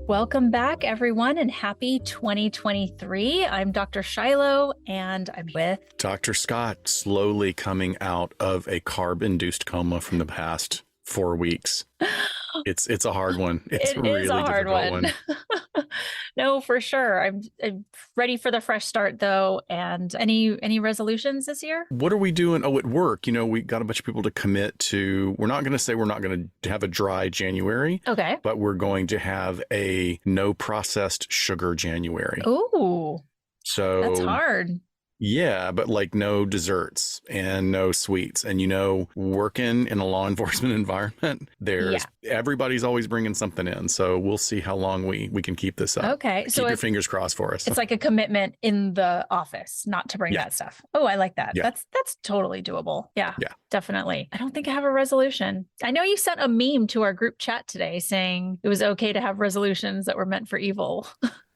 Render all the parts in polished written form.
Welcome back, everyone, and happy 2023. I'm Dr. Shiloh, and I'm with Dr. Scott, slowly coming out of a carb-induced coma from the past 4 weeks. It's a hard one. It's It a really is a hard difficult one. No, for sure. I'm ready for the fresh start, though. And any resolutions this year? What are we doing? Oh, at work, we got a bunch of people to commit to. We're not going to say we're not going to have a dry January. Okay. But we're going to have a no processed sugar January. Ooh, So that's hard. Yeah, but like no desserts and no sweets. And working in a law enforcement environment, everybody's always bringing something in. So we'll see how long we can keep this up. Okay. Keep your fingers crossed for us. It's like a commitment in the office not to bring that stuff. Oh, I like that. Yeah. That's totally doable. Yeah, Yeah. definitely. I don't think I have a resolution. I know you sent a meme to our group chat today saying it was okay to have resolutions that were meant for evil.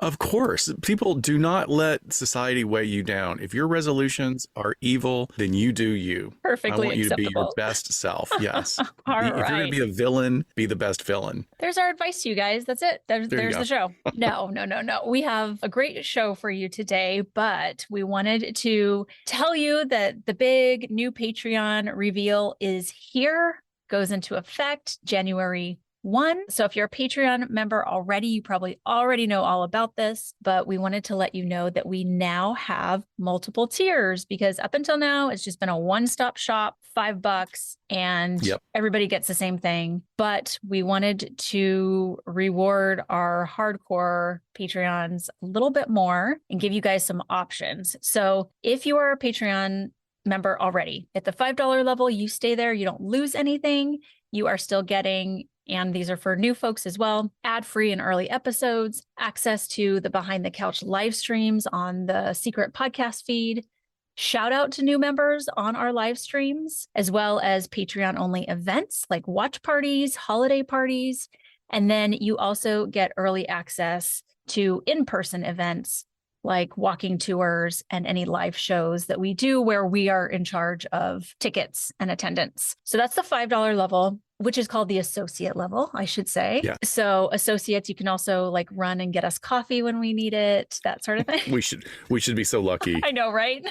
Of course, people do not let society weigh you down. If your resolutions are evil, then you do you. Perfectly I want you to be your acceptable. best self. Yes. All If you're right. going to be a villain, be the best villain. There's our advice to you guys. That's it. There's the show. No. We have a great show for you today, but we wanted to tell you that the big new Patreon reveal is here, goes into effect January 1. So if you're a Patreon member already, you probably already know all about this, but we wanted to let you know that we now have multiple tiers because up until now, it's just been a one-stop shop, $5, and everybody gets the same thing. But we wanted to reward our hardcore Patreons a little bit more and give you guys some options. So if you are a Patreon member already at the $5 level, you stay there, you don't lose anything. You are still getting, and these are for new folks as well, ad-free and early episodes, access to the Behind the Couch live streams on the secret podcast feed, shout out to new members on our live streams, as well as Patreon-only events like watch parties, holiday parties, and then you also get early access to in-person events like walking tours and any live shows that we do where we are in charge of tickets and attendance. So that's the $5 level, which is called the associate level, I should say. Yeah. So associates, you can also like run and get us coffee when we need it, that sort of thing. We should be so lucky. I know, right?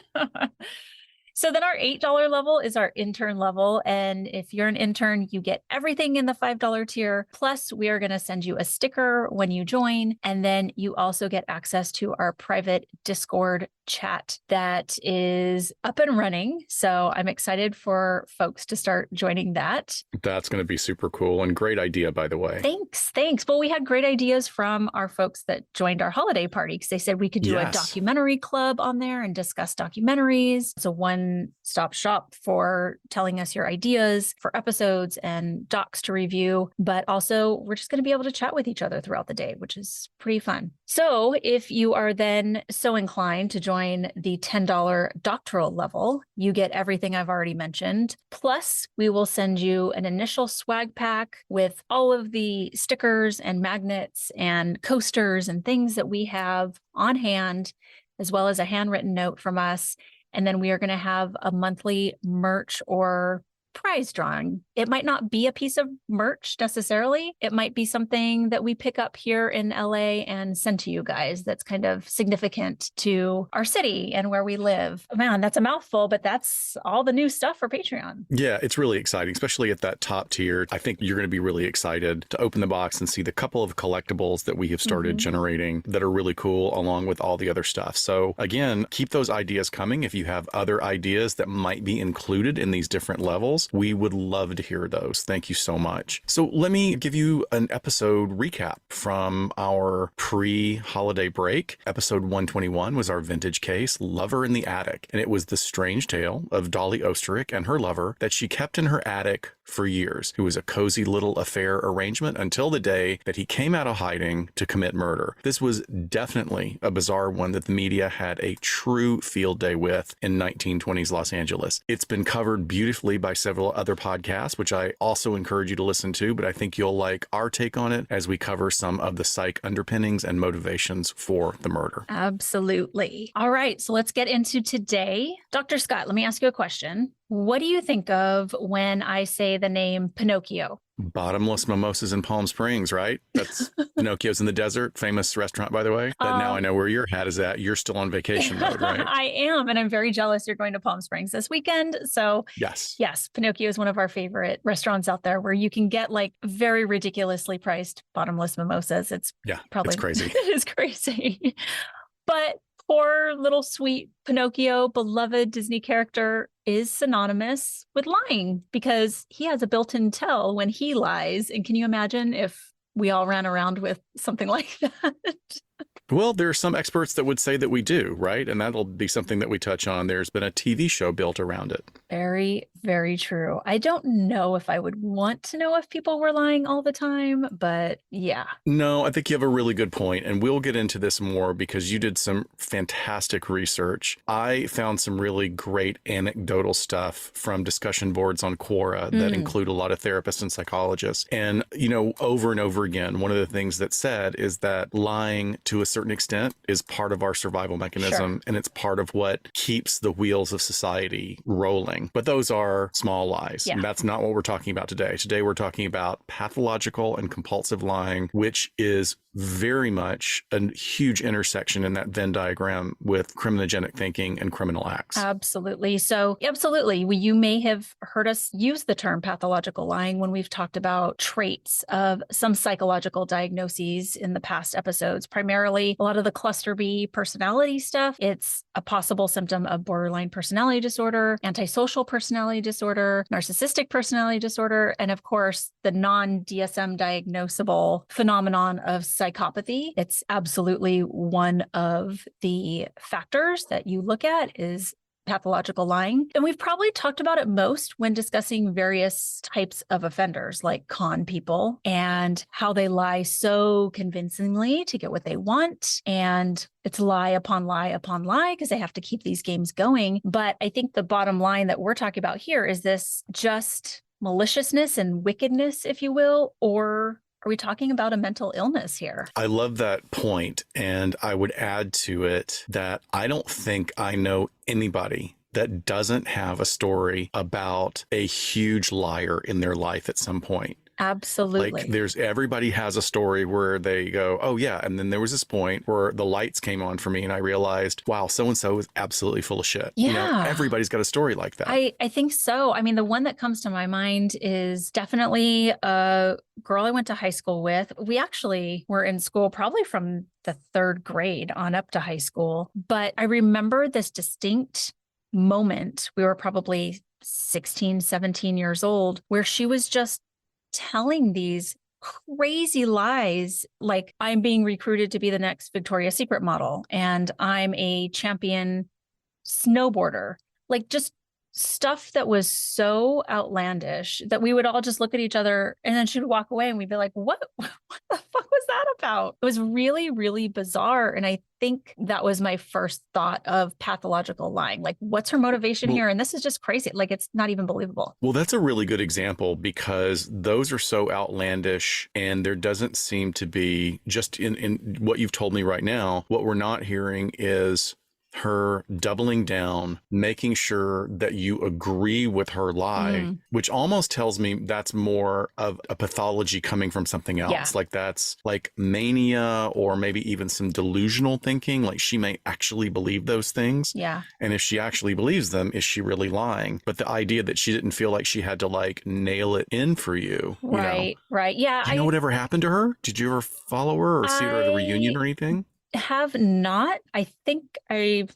So then our $8 level is our intern level. And if you're an intern, you get everything in the $5 tier. Plus, we are going to send you a sticker when you join. And then you also get access to our private Discord chat that is up and running. So I'm excited for folks to start joining that. That's going to be super cool and great idea, by the way. Thanks. Well, we had great ideas from our folks that joined our holiday party because they said we could do a documentary club on there and discuss documentaries. It's a one-stop shop for telling us your ideas for episodes and docs to review, but also we're just going to be able to chat with each other throughout the day, which is pretty fun. So if you are then so inclined to join the $10 doctoral level, you get everything I've already mentioned. Plus, we will send you an initial swag pack with all of the stickers and magnets and coasters and things that we have on hand, as well as a handwritten note from us. And then we are going to have a monthly merch or prize drawing. It might not be a piece of merch necessarily. It might be something that we pick up here in LA and send to you guys that's kind of significant to our city and where we live. Man, that's a mouthful, but that's all the new stuff for Patreon. Yeah, it's really exciting, especially at that top tier. I think you're going to be really excited to open the box and see the couple of collectibles that we have started generating that are really cool, along with all the other stuff. So again, keep those ideas coming. If you have other ideas that might be included in these different levels, we would love to hear those. Thank you so much. So let me give you an episode recap from our pre-holiday break. Episode 121 was our vintage case, Lover in the Attic. And it was the strange tale of Dolly Osterich and her lover that she kept in her attic for years. It was a cozy little affair arrangement until the day that he came out of hiding to commit murder. This was definitely a bizarre one that the media had a true field day with in 1920s Los Angeles. It's been covered beautifully by several other podcasts, which I also encourage you to listen to, but I think you'll like our take on it as we cover some of the psych underpinnings and motivations for the murder. Absolutely. All right, so let's get into today. Dr. Scott, let me ask you a question. What do you think of when I say the name Pinocchio? Bottomless mimosas in Palm Springs, right? That's Pinocchio's in the Desert, famous restaurant, by the way. But now I know where your hat is at. You're still on vacation mode, right? I am, and I'm very jealous you're going to Palm Springs this weekend. So Yes. yes, Pinocchio is one of our favorite restaurants out there where you can get like very ridiculously priced bottomless mimosas. It's probably it's crazy. It is crazy. But poor little sweet Pinocchio, beloved Disney character, is synonymous with lying because he has a built-in tell when he lies. And can you imagine if we all ran around with something like that? Well, there are some experts that would say that we do, right? And that'll be something that we touch on. There's been a TV show built around it. Very, very true. I don't know if I would want to know if people were lying all the time, but yeah. No, I think you have a really good point, and we'll get into this more because you did some fantastic research. I found some really great anecdotal stuff from discussion boards on Quora that include a lot of therapists and psychologists. And, you know, over and over again, one of the things that's said is that lying to a certain extent is part of our survival mechanism, and it's part of what keeps the wheels of society rolling. But those are small lies. And that's not what we're talking about today. Today, we're talking about pathological and compulsive lying, which is very much a huge intersection in that Venn diagram with criminogenic thinking and criminal acts. Absolutely. So absolutely. You may have heard us use the term pathological lying when we've talked about traits of some psychological diagnoses in the past episodes, primarily a lot of the cluster B personality stuff. It's a possible symptom of borderline personality disorder, antisocial personality disorder, narcissistic personality disorder, and of course, the non-DSM diagnosable phenomenon of psychopathy. It's absolutely one of the factors that you look at is pathological lying. And we've probably talked about it most when discussing various types of offenders like con people and how they lie so convincingly to get what they want. And it's lie upon lie upon lie because they have to keep these games going. But I think the bottom line that we're talking about here is this just maliciousness and wickedness, if you will, or are we talking about a mental illness here? I love that point, and I would add to it that I don't think I know anybody that doesn't have a story about a huge liar in their life at some point. Absolutely. Like everybody has a story where they go, oh yeah. And then there was this point where the lights came on for me and I realized, wow, so-and-so is absolutely full of shit. Yeah. You know, everybody's got a story like that. I think so. I mean, the one that comes to my mind is definitely a girl I went to high school with. We actually were in school probably from the third grade on up to high school. But I remember this distinct moment. We were probably 16, 17 years old, where she was just telling these crazy lies, like I'm being recruited to be the next Victoria's Secret model and I'm a champion snowboarder, like just stuff that was so outlandish that we would all just look at each other and then she would walk away and we'd be like, what the fuck was that about? It was really, really bizarre. And I think that was my first thought of pathological lying. Like, what's her motivation here? And this is just crazy. Like, it's not even believable. Well, that's a really good example because those are so outlandish and there doesn't seem to be, just in what you've told me right now, what we're not hearing is her doubling down, making sure that you agree with her lie, which almost tells me that's more of a pathology coming from something else. Yeah. Like that's like mania or maybe even some delusional thinking. Like she may actually believe those things. Yeah. And if she actually believes them, is she really lying? But the idea that she didn't feel like she had to like nail it in for you. Right. You know? Right. Yeah. Do you know whatever happened to her? Did you ever follow her or see her at a reunion or anything? Have not. I think I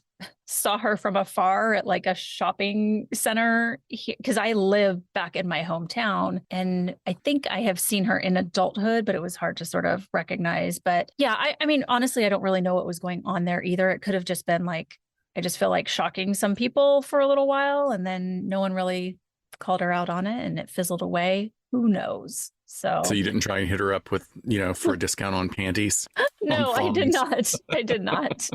saw her from afar at like a shopping center because I live back in my hometown and I think I have seen her in adulthood, but it was hard to sort of recognize. But yeah, I mean, honestly, I don't really know what was going on there either. It could have just been like, I just feel like shocking some people for a little while and then no one really called her out on it and it fizzled away. Who knows? So you didn't try and hit her up with, you know, for a discount on panties? No, I did not. I did not.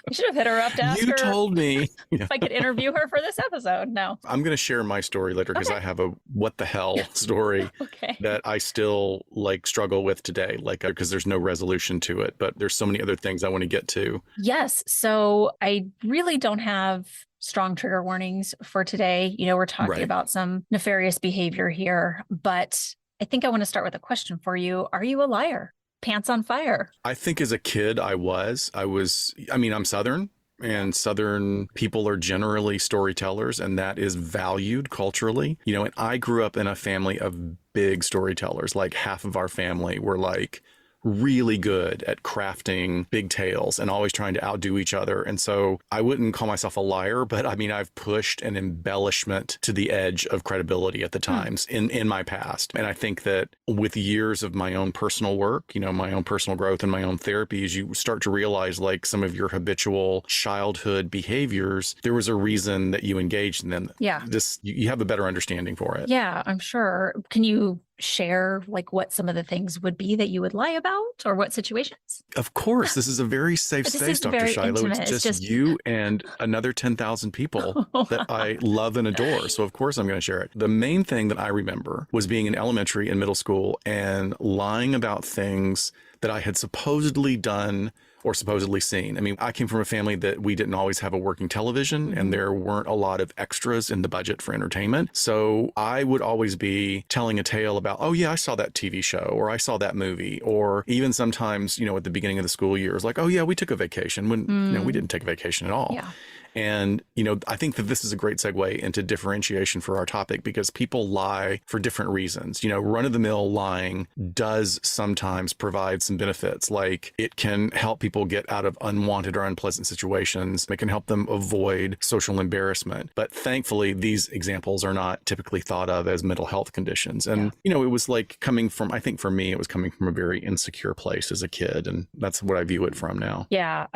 I should have hit her up to ask You her told me. if I could interview her for this episode. No. I'm going to share my story later because Okay. I have a what the hell story Okay. that I still like struggle with today, like because there's no resolution to it, but there's so many other things I want to get to. Yes. So I really don't have strong trigger warnings for today. We're talking Right. about some nefarious behavior here, but I think I want to start with a question for you. Are you a liar? Pants on fire? I think as a kid, I mean, I'm Southern. And Southern people are generally storytellers, and that is valued culturally. And I grew up in a family of big storytellers. Like half of our family were like really good at crafting big tales and always trying to outdo each other. And so I wouldn't call myself a liar, but I mean, I've pushed an embellishment to the edge of credibility at the times in my past. And I think that with years of my own personal work, my own personal growth and my own therapies, you start to realize like some of your habitual childhood behaviors, there was a reason that you engaged in them. Yeah. You have a better understanding for it. Yeah, I'm sure. Can you share like what some of the things would be that you would lie about, or what situations? Of course, this is a very safe space, Dr. Shiloh. Intimate. It's just you and another 10,000 people that I love and adore. So of course I'm going to share it. The main thing that I remember was being in elementary and middle school and lying about things that I had supposedly done or supposedly seen. I mean, I came from a family that we didn't always have a working television and there weren't a lot of extras in the budget for entertainment. So I would always be telling a tale about, oh yeah, I saw that TV show or I saw that movie. Or even sometimes, at the beginning of the school year, it was like, oh yeah, we took a vacation when we didn't take a vacation at all. Yeah. And, I think that this is a great segue into differentiation for our topic because people lie for different reasons. Run-of-the-mill lying does sometimes provide some benefits, like it can help people get out of unwanted or unpleasant situations. It can help them avoid social embarrassment. But thankfully, these examples are not typically thought of as mental health conditions. And, it was like I think for me, it was coming from a very insecure place as a kid. And that's what I view it from now. Yeah.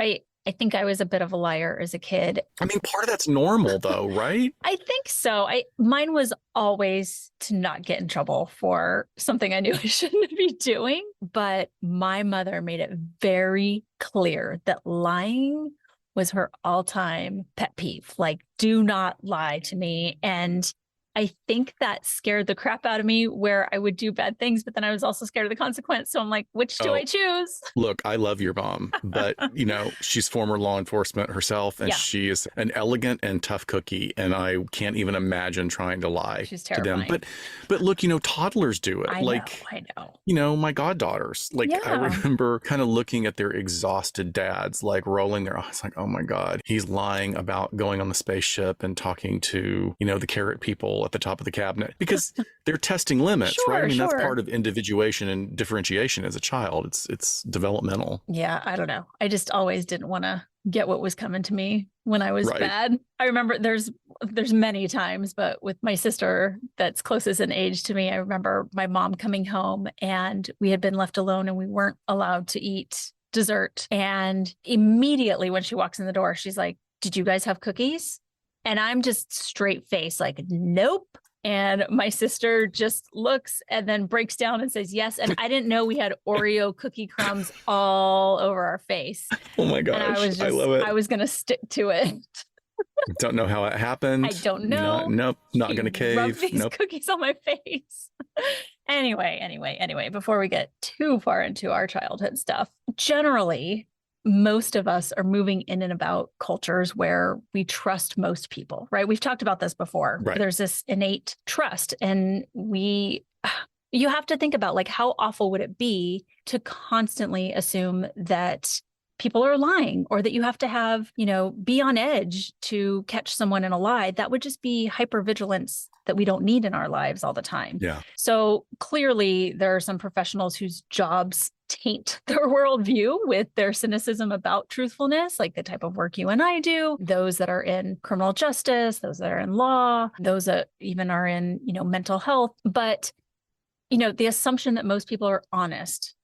I think I was a bit of a liar as a kid. I mean, part of that's normal though, right? I think so. Mine was always to not get in trouble for something I knew I shouldn't be doing. But my mother made it very clear that lying was her all-time pet peeve. Like, do not lie to me. And I think that scared the crap out of me where I would do bad things, but then I was also scared of the consequence. So I'm like, which do I choose? Look, I love your mom, but she's former law enforcement herself and she is an elegant and tough cookie. And I can't even imagine trying to lie to them. But look, toddlers do it. I know. My goddaughters, I remember kind of looking at their exhausted dads, like rolling their eyes like, oh my God, he's lying about going on the spaceship and talking to, the carrot people at the top of the cabinet because they're testing limits, right? I mean, that's part of individuation and differentiation as a child. It's developmental. Yeah, I don't know. I just always didn't want to get what was coming to me when I was bad. I remember there's many times, but with my sister that's closest in age to me, I remember my mom coming home and we had been left alone and we weren't allowed to eat dessert. And immediately when she walks in the door, she's like, "Did you guys have cookies?" And I'm just straight face, like, nope. And my sister just looks and then breaks down and says, yes. And I didn't know we had Oreo cookie crumbs all over our face. Oh my gosh. And I love it. I was going to stick to it. Don't know how it happened. I don't know. Nope. Not going to cave. Rubbed these cookies on my face. Anyway, before we get too far into our childhood stuff, generally, most of us are moving in and about cultures where we trust most people, right? We've talked about this before. Right. There's this innate trust, and you have to think about like, how awful would it be to constantly assume that people are lying or that you have to have, be on edge to catch someone in a lie? That would just be hypervigilance that we don't need in our lives all the time. Yeah. So clearly there are some professionals whose jobs taint their worldview with their cynicism about truthfulness, like the type of work you and I do, those that are in criminal justice, those that are in law, those that even are in, mental health. But, the assumption that most people are honest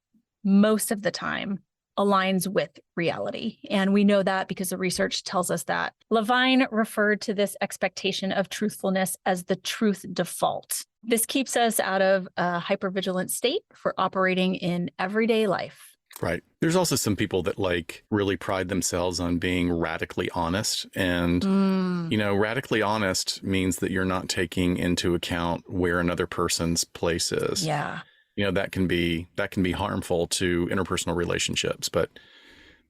most of the time aligns with reality. And we know that because the research tells us that. Levine referred to this expectation of truthfulness as the truth default. This keeps us out of a hypervigilant state for operating in everyday life. Right. There's also some people that like really pride themselves on being radically honest. And, radically honest means that you're not taking into account where another person's place is. Yeah. That can be harmful to interpersonal relationships. But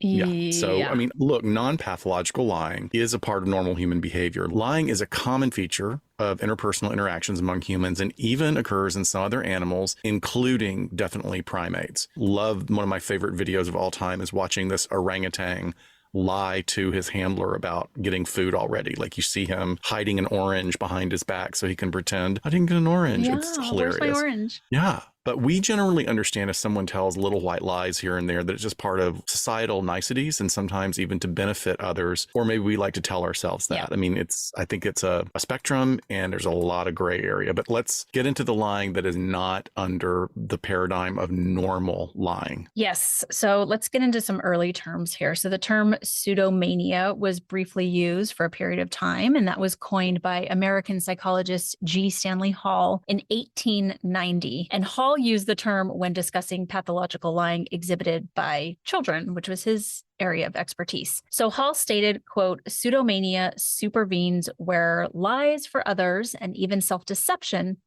yeah. So, I mean, look, non-pathological lying is a part of normal human behavior. Lying is a common feature of interpersonal interactions among humans and even occurs in some other animals, including definitely primates. One of my favorite videos of all time is watching this orangutan lie to his handler about getting food already. Like you see him hiding an orange behind his back so he can pretend, I didn't get an orange. Yeah, it's hilarious. Where's my orange? Yeah. But we generally understand if someone tells little white lies here and there that it's just part of societal niceties and sometimes even to benefit others. Or maybe we like to tell ourselves that. Yeah. I mean, I think it's a spectrum and there's a lot of gray area. But let's get into the lying that is not under the paradigm of normal lying. Yes. So let's get into some early terms here. So the term pseudomania was briefly used for a period of time, and that was coined by American psychologist G. Stanley Hall in 1890. And Hall used the term when discussing pathological lying exhibited by children, which was his area of expertise. So Hall stated, quote, pseudomania supervenes where lies for others and even self-deception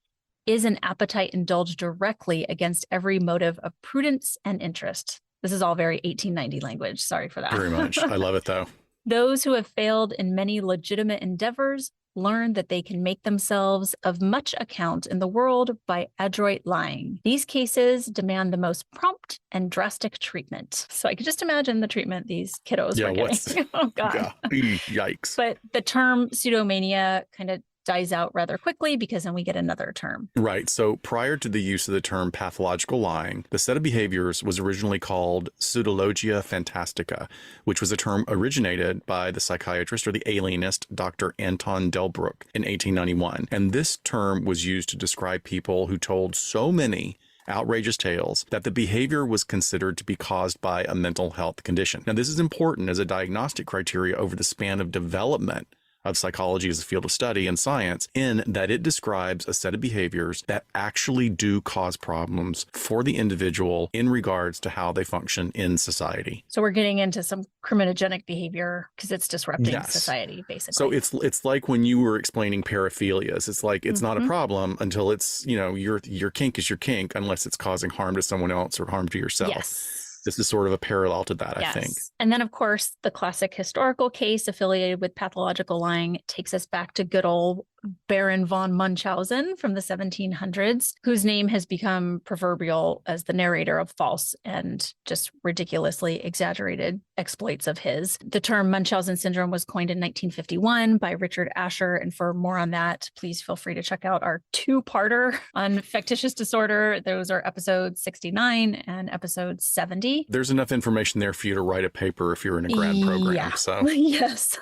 is an appetite indulged directly against every motive of prudence and interest. This is all very 1890 language. Sorry for that. Very much. I love it, though. Those who have failed in many legitimate endeavors learn that they can make themselves of much account in the world by adroit lying. These cases demand the most prompt and drastic treatment. So I could just imagine the treatment these kiddos were getting. Oh, God. Yeah. Yikes. But the term pseudomania kind of dies out rather quickly because then we get another term. Right. So prior to the use of the term pathological lying, the set of behaviors was originally called pseudologia fantastica, which was a term originated by the psychiatrist or the alienist Dr. Anton Delbruck in 1891. And this term was used to describe people who told so many outrageous tales that the behavior was considered to be caused by a mental health condition. Now, this is important as a diagnostic criteria over the span of development of psychology as a field of study and science, in that it describes a set of behaviors that actually do cause problems for the individual in regards to how they function in society. So we're getting into some criminogenic behavior because it's disrupting society, basically. So it's like when you were explaining paraphilias. It's like it's not a problem until it's, your kink is your kink unless it's causing harm to someone else or harm to yourself. Yes. This is sort of a parallel to that, I think. And then, of course, the classic historical case affiliated with pathological lying takes us back to good old Baron von Munchausen from the 1700s, whose name has become proverbial as the narrator of false and just ridiculously exaggerated exploits of his. The term Munchausen syndrome was coined in 1951 by Richard Asher. And for more on that, please feel free to check out our two-parter on factitious disorder. Those are episodes 69 and episode 70. There's enough information there for you to write a paper if you're in a grad program. Yeah. So Yes.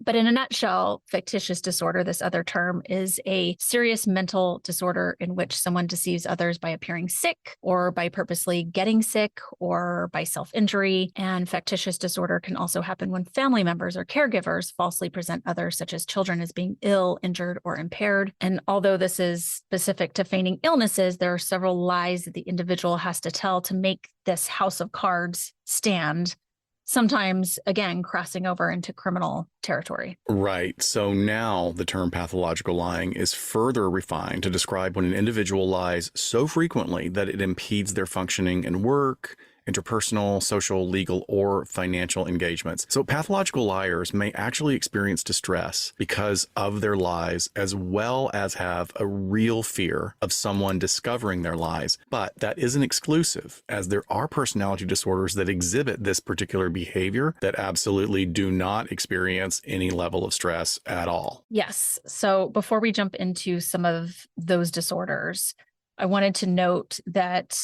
But in a nutshell, factitious disorder, this other term, is a serious mental disorder in which someone deceives others by appearing sick or by purposely getting sick or by self-injury. And factitious disorder can also happen when family members or caregivers falsely present others, such as children, as being ill, injured, or impaired. And although this is specific to feigning illnesses, there are several lies that the individual has to tell to make this house of cards stand, sometimes, again, crossing over into criminal territory. Right. So now the term pathological lying is further refined to describe when an individual lies so frequently that it impedes their functioning in work, interpersonal, social, legal, or financial engagements. So pathological liars may actually experience distress because of their lies, as well as have a real fear of someone discovering their lies. But that isn't exclusive, as there are personality disorders that exhibit this particular behavior that absolutely do not experience any level of stress at all. Yes. So before we jump into some of those disorders, I wanted to note that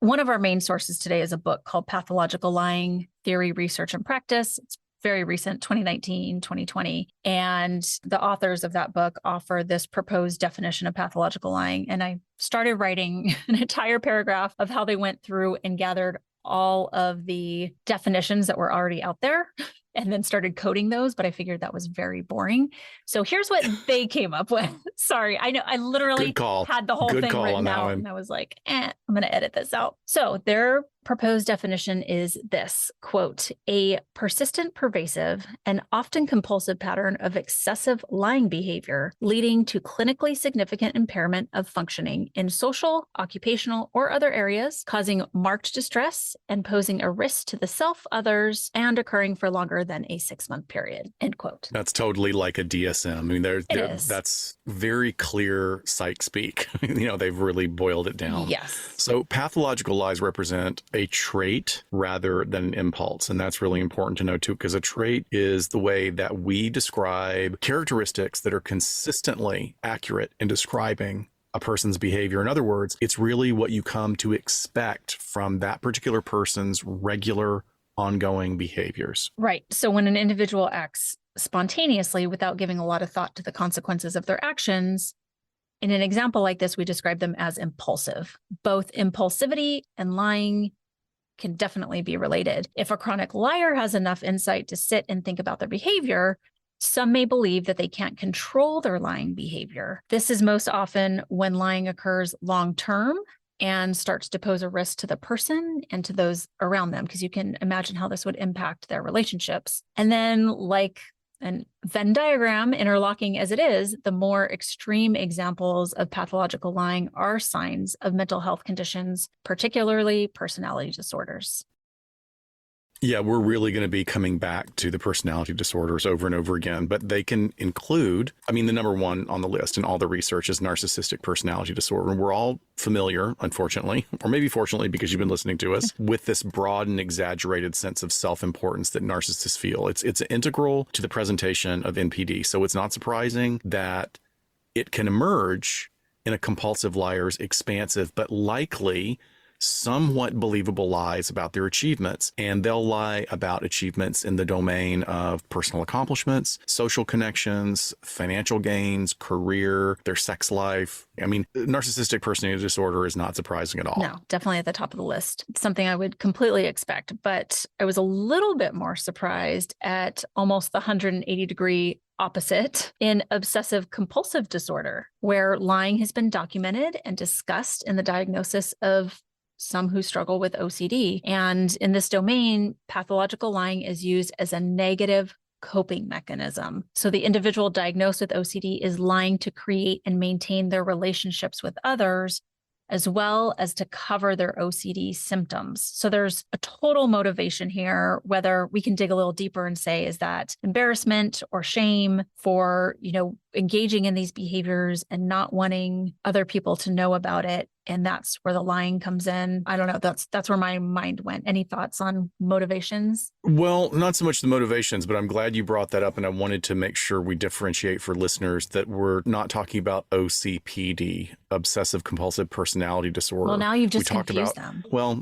one of our main sources today is a book called Pathological Lying, Theory, Research, and Practice. It's very recent, 2019, 2020. And the authors of that book offer this proposed definition of pathological lying. And I started writing an entire paragraph of how they went through and gathered all of the definitions that were already out there and then started coding those, but I figured that was very boring. So here's what they came up with. Sorry, I know I literally had the whole thing written out and I was like, I'm going to edit this out. So their proposed definition is this, quote, a persistent, pervasive, and often compulsive pattern of excessive lying behavior leading to clinically significant impairment of functioning in social, occupational, or other areas, causing marked distress and posing a risk to the self, others, and occurring for longer than a 6-month period, end quote. That's totally like a DSM. I mean, that's very clear psych speak. They've really boiled it down. Yes. So pathological lies represent a trait rather than an impulse. And that's really important to know too, because a trait is the way that we describe characteristics that are consistently accurate in describing a person's behavior. In other words, it's really what you come to expect from that particular person's regular ongoing behaviors. Right. So when an individual acts spontaneously without giving a lot of thought to the consequences of their actions, in an example like this, we describe them as impulsive. Both impulsivity and lying can definitely be related. If a chronic liar has enough insight to sit and think about their behavior, some may believe that they can't control their lying behavior. This is most often when lying occurs long-term and starts to pose a risk to the person and to those around them, because you can imagine how this would impact their relationships. And then, like an Venn diagram, interlocking as it is, the more extreme examples of pathological lying are signs of mental health conditions, particularly personality disorders. Yeah, we're really going to be coming back to the personality disorders over and over again, but they can include, the number one on the list in all the research is narcissistic personality disorder. And we're all familiar, unfortunately, or maybe fortunately, because you've been listening to us, with this broad and exaggerated sense of self-importance that narcissists feel. It's integral to the presentation of NPD. So it's not surprising that it can emerge in a compulsive liar's expansive, but likely somewhat believable lies about their achievements. And they'll lie about achievements in the domain of personal accomplishments, social connections, financial gains, career, their sex life. Narcissistic personality disorder is not surprising at all. No, definitely at the top of the list. It's something I would completely expect, but I was a little bit more surprised at almost the 180-degree opposite in obsessive compulsive disorder, where lying has been documented and discussed in the diagnosis of some who struggle with OCD. And in this domain, pathological lying is used as a negative coping mechanism. So the individual diagnosed with OCD is lying to create and maintain their relationships with others, as well as to cover their OCD symptoms. So there's a total motivation here, whether we can dig a little deeper and say, is that embarrassment or shame for, engaging in these behaviors and not wanting other people to know about it. And that's where the lying comes in. I don't know. That's where my mind went. Any thoughts on motivations? Well, not so much the motivations, but I'm glad you brought that up. And I wanted to make sure we differentiate for listeners that we're not talking about OCPD, obsessive compulsive personality disorder. Well, now you've just confused them. Well,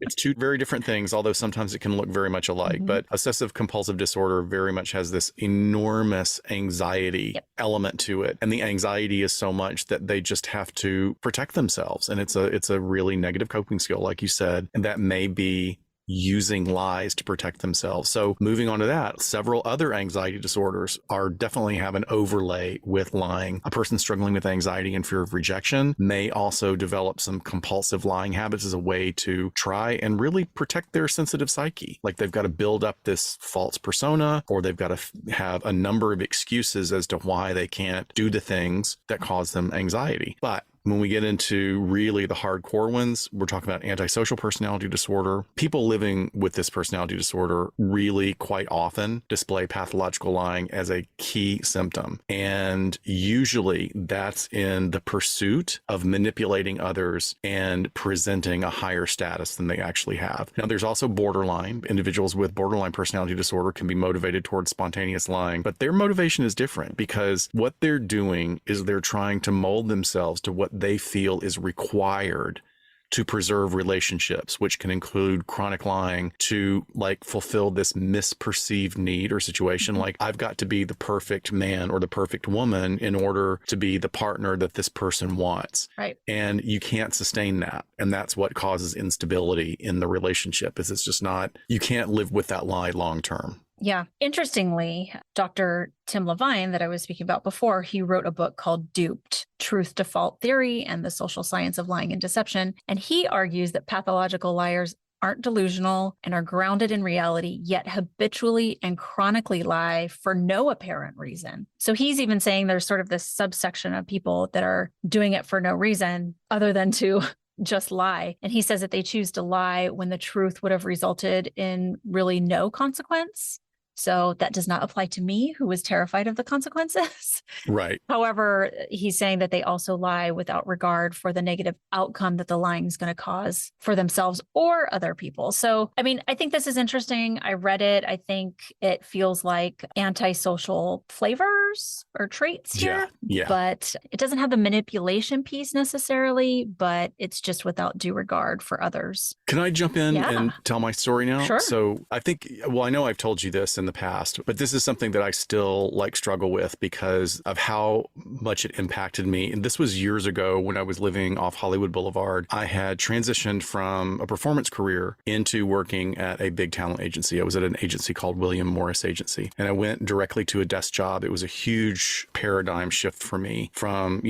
it's two very different things, although sometimes it can look very much alike. Mm-hmm. But obsessive compulsive disorder very much has this enormous anxiety element to it. And the anxiety is so much that they just have to protect themselves. And it's a really negative coping skill, like you said, and that may be using lies to protect themselves. So moving on to that, several other anxiety disorders definitely have an overlay with lying. A person struggling with anxiety and fear of rejection may also develop some compulsive lying habits as a way to try and really protect their sensitive psyche. Like they've got to build up this false persona, or they've got to have a number of excuses as to why they can't do the things that cause them anxiety. But when we get into really the hardcore ones, we're talking about antisocial personality disorder. People living with this personality disorder really quite often display pathological lying as a key symptom. And usually that's in the pursuit of manipulating others and presenting a higher status than they actually have. Now, there's also borderline. Individuals with borderline personality disorder can be motivated towards spontaneous lying, but their motivation is different because what they're doing is they're trying to mold themselves to what they feel is required to preserve relationships, which can include chronic lying to fulfill this misperceived need or situation. Like, I've got to be the perfect man or the perfect woman in order to be the partner that this person wants. Right. And you can't sustain that. And that's what causes instability in the relationship. It's just not, you can't live with that lie long term. Yeah. Interestingly, Dr. Tim Levine, that I was speaking about before, he wrote a book called Duped: Truth Default Theory and the Social Science of Lying and Deception. And he argues that pathological liars aren't delusional and are grounded in reality, yet habitually and chronically lie for no apparent reason. So he's even saying there's sort of this subsection of people that are doing it for no reason other than to just lie. And he says that they choose to lie when the truth would have resulted in really no consequence. So that does not apply to me, who was terrified of the consequences. Right. However, he's saying that they also lie without regard for the negative outcome that the lying is going to cause for themselves or other people. So, I mean, I think this is interesting. I read it. I think it feels like antisocial flavors or traits here. Yeah. But it doesn't have the manipulation piece necessarily, but it's just without due regard for others. Can I jump in and tell my story now? Sure. So I think, well, I know I've told you this in the past, but this is something that I still struggle with because of how much it impacted me. And this was years ago when I was living off Hollywood Boulevard. I had transitioned from a performance career into working at a big talent agency. I was at an agency called William Morris Agency, and I went directly to a desk job. It was a huge paradigm shift for me from,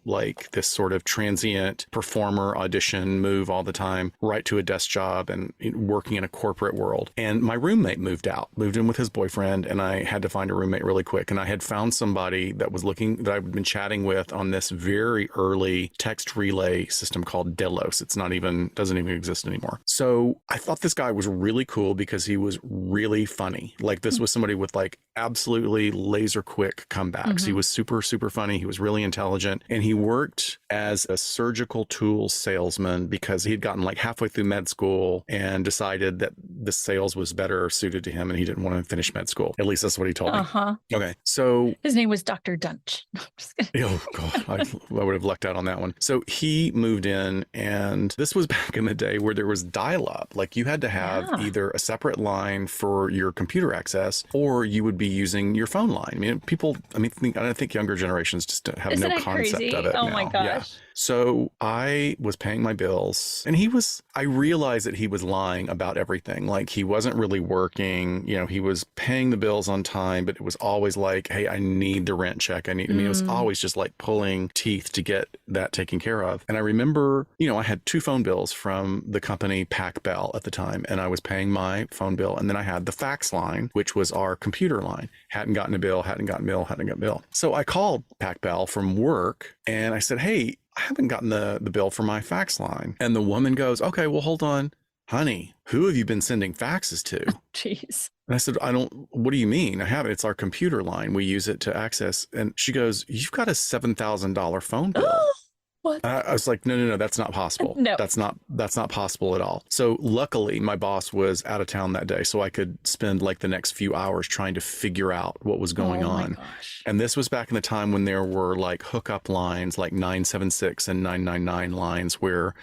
like this sort of transient performer audition move all the time, right to a desk job and working in a corporate world. And my roommate moved in with his boyfriend, and I had to find a roommate really quick. And I had found somebody that I'd been chatting with on this very early text relay system called Delos. Doesn't even exist anymore. So I thought this guy was really cool because he was really funny. Like, this was somebody with like absolutely laser quick comebacks. He was super, super funny. He was really intelligent, and he worked as a surgical tools salesman because he had gotten like halfway through med school and decided that the sales was better suited to him and he didn't want to finish med school. At least that's what he told me. Okay. So his name was Dr. Dunch. Oh God, I would have lucked out on that one. So he moved in, and this was back in the day where there was dial-up. Like, you had to have either a separate line for your computer access, or you would be using your phone line. I mean, I think younger generations just have Isn't no it concept crazy? of it. Oh now. my gosh. Yeah. So I was paying my bills, and I realized that he was lying about everything. Like, he wasn't really working, he was paying the bills on time, but it was always like, hey, I need the rent check. It was always just like pulling teeth to get that taken care of. And I remember, I had 2 phone bills from the company Pac Bell at the time, and I was paying my phone bill. And then I had the fax line, which was our computer line. Hadn't gotten a bill. So I called Pac Bell from work, and I said, hey, I haven't gotten the bill for my fax line. And the woman goes, okay, well, hold on. Honey, who have you been sending faxes to? Jeez. And I said, what do you mean? I haven't. It's our computer line. We use it to access. And she goes, you've got a $7,000 phone bill. What? I was like, no, that's not possible. No, that's not possible at all. So luckily my boss was out of town that day, so I could spend like the next few hours trying to figure out what was going on. Gosh. And this was back in the time when there were like hookup lines, like 976 and 999 lines where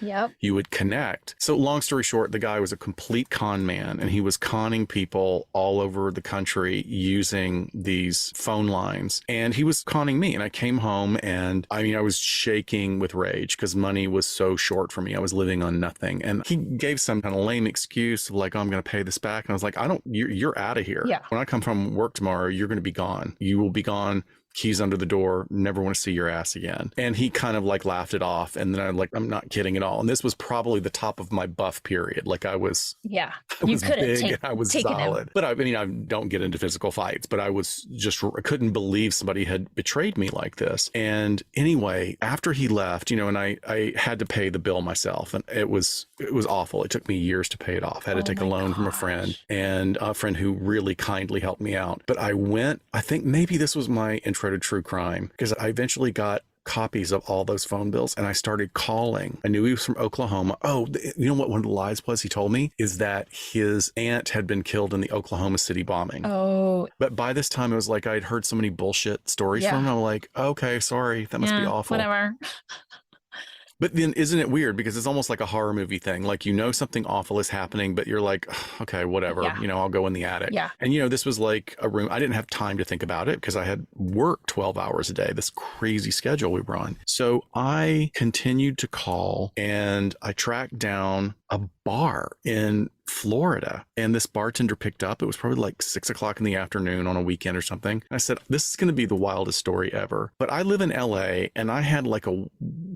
you would connect. So long story short, the guy was a complete con man, and he was conning people all over the country using these phone lines. And he was conning me. And I came home, and I was shaking with rage because money was so short for me. I was living on nothing. And he gave some kind of lame excuse of like, oh, I'm going to pay this back. And I was like, you're out of here. Yeah. When I come from work tomorrow, you're going to be gone. You will be gone. Keys under the door, never want to see your ass again. And he kind of like laughed it off. And then I'm not kidding at all. And this was probably the top of my buff period. Like, I was you was couldn't big, I was solid. Him. But I don't get into physical fights, but I couldn't believe somebody had betrayed me like this. And anyway, after he left, and I had to pay the bill myself, and it was awful. It took me years to pay it off. I had to take a loan from a friend, and a friend who really kindly helped me out. But I think maybe this was my intro to true crime, because I eventually got copies of all those phone bills, and I started calling. I knew he was from Oklahoma. Oh, you know what one of the lies was he told me? Is that his aunt had been killed in the Oklahoma City bombing. Oh. But by this time, it was like I'd heard so many bullshit stories from him. I'm like, okay, sorry, that must be awful. Whatever. But then isn't it weird? Because it's almost like a horror movie thing. Like, something awful is happening, but you're like, okay, whatever, I'll go in the attic. Yeah. And, this was like a room. I didn't have time to think about it because I had worked 12 hours a day, this crazy schedule we were on. So I continued to call, and I tracked down a bar in Florida, and this bartender picked up. It was probably like 6 o'clock in the afternoon on a weekend or something. I said, this is going to be the wildest story ever. But I live in LA and I had like a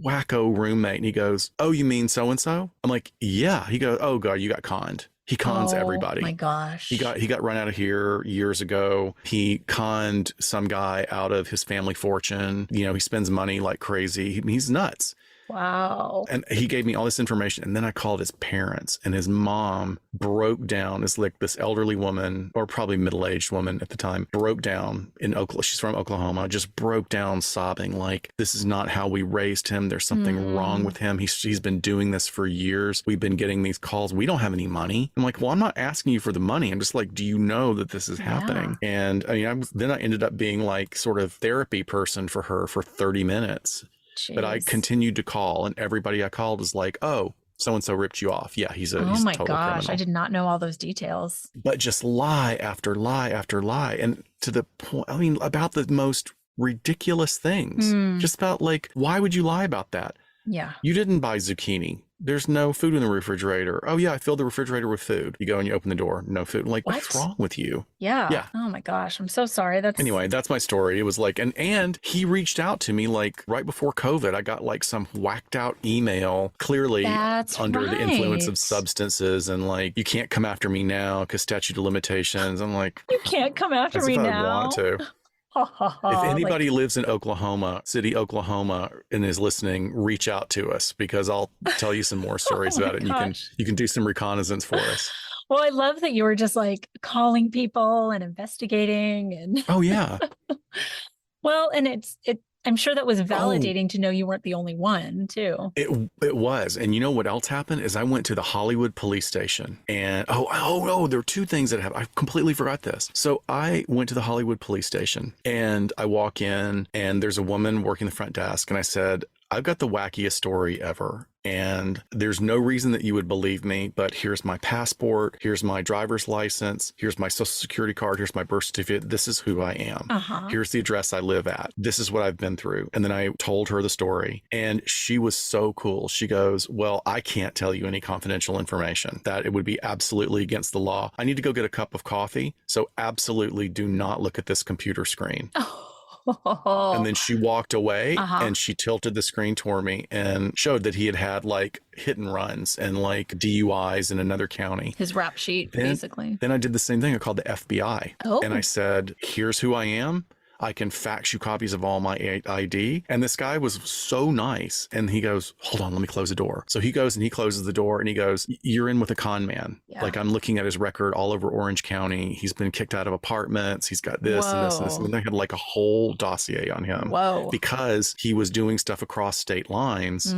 wacko roommate. And he goes, oh, you mean so-and-so? I'm like, yeah. He goes, oh God, you got conned. He cons everybody. Oh my gosh. He got run out of here years ago. He conned some guy out of his family fortune. You know, he spends money like crazy. He's nuts. Wow. And he gave me all this information. And then I called his parents, and his mom broke down. It's like this elderly woman, or probably middle-aged woman at the time, broke down in Oklahoma. She's from Oklahoma, just broke down sobbing, like, this is not how we raised him. There's something wrong with him. He's been doing this for years. We've been getting these calls. We don't have any money. I'm like, well, I'm not asking you for the money. I'm just like, do you know that this is happening? And I mean, then I ended up being like sort of therapy person for her for 30 minutes. Jeez. But I continued to call, and everybody I called was like, oh, so-and-so ripped you off. Yeah, he's a oh my total gosh, criminal. I did not know all those details. But just lie after lie after lie. And to the point, I mean, about the most ridiculous things. Just about like, why would you lie about that? Yeah. You didn't buy zucchini. There's no food in the refrigerator. Oh yeah, I filled the refrigerator with food. You go and you open the door, no food. Like, what's wrong with you? Yeah. Oh my gosh, I'm so sorry. Anyway, that's my story. It was like, and he reached out to me like right before COVID. I got like some whacked out email, clearly under the influence of substances, and like, you can't come after me now because statute of limitations. I'm like, you can't come after me now. I want to. If anybody lives in Oklahoma City, Oklahoma, and is listening, reach out to us, because I'll tell you some more stories about it. And you can do some reconnaissance for us. Well, I love that you were just like calling people and investigating and oh yeah. Well, and I'm sure that was validating to know you weren't the only one too. It was. And you know what else happened is I went to the Hollywood police station, and there are two things that happened. I completely forgot this. So I went to the Hollywood police station, and I walk in, and there's a woman working the front desk, and I said, I've got the wackiest story ever, and there's no reason that you would believe me, but here's my passport, here's my driver's license, here's my social security card, here's my birth certificate. This is who I am. Here's the address I live at. This is what I've been through. And then I told her the story, and she was so cool. She goes, well, I can't tell you any confidential information. That it would be absolutely against the law. I need to go get a cup of coffee, so absolutely do not look at this computer screen. And then she walked away, and she tilted the screen toward me and showed that he had like hit and runs and like DUIs in another county. His rap sheet, basically. Then I did the same thing. I called the FBI, and I said, here's who I am. I can fax you copies of all my ID. And this guy was so nice. And he goes, hold on, let me close the door. So he goes and he closes the door, and he goes, you're in with a con man. Yeah. Like, I'm looking at his record all over Orange County. He's been kicked out of apartments. He's got this and this and this. And they had like a whole dossier on him. Because he was doing stuff across state lines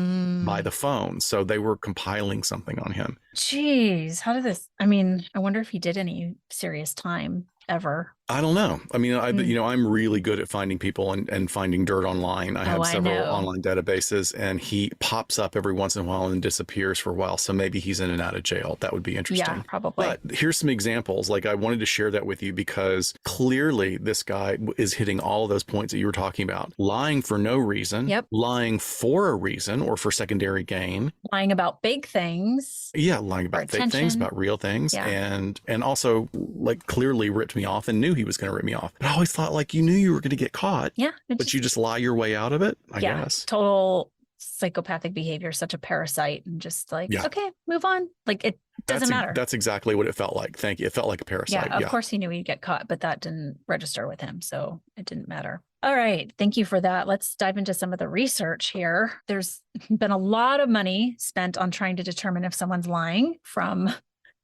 by the phone. So they were compiling something on him. Jeez, how did this? I mean, I wonder if he did any serious time ever. I don't know. I mean, I'm really good at finding people and finding dirt online. I have several online databases, and he pops up every once in a while and disappears for a while. So maybe he's in and out of jail. That would be interesting. Yeah, probably. But here's some examples. Like, I wanted to share that with you because clearly this guy is hitting all of those points that you were talking about. Lying for no reason. Yep. Lying for a reason or for secondary gain. Lying about big things. Yeah, lying about fake things, about real things. Yeah. And also, like, clearly ripped me off and knew he was going to rip me off. But I always thought, like, you knew you were going to get caught. Yeah. But you just lie your way out of it, I guess. Total psychopathic behavior, such a parasite, and just like, okay, move on. Like, it doesn't matter. That's exactly what it felt like. Thank you. It felt like a parasite. Yeah, of course he knew he'd get caught, but that didn't register with him. So it didn't matter. All right. Thank you for that. Let's dive into some of the research here. There's been a lot of money spent on trying to determine if someone's lying, from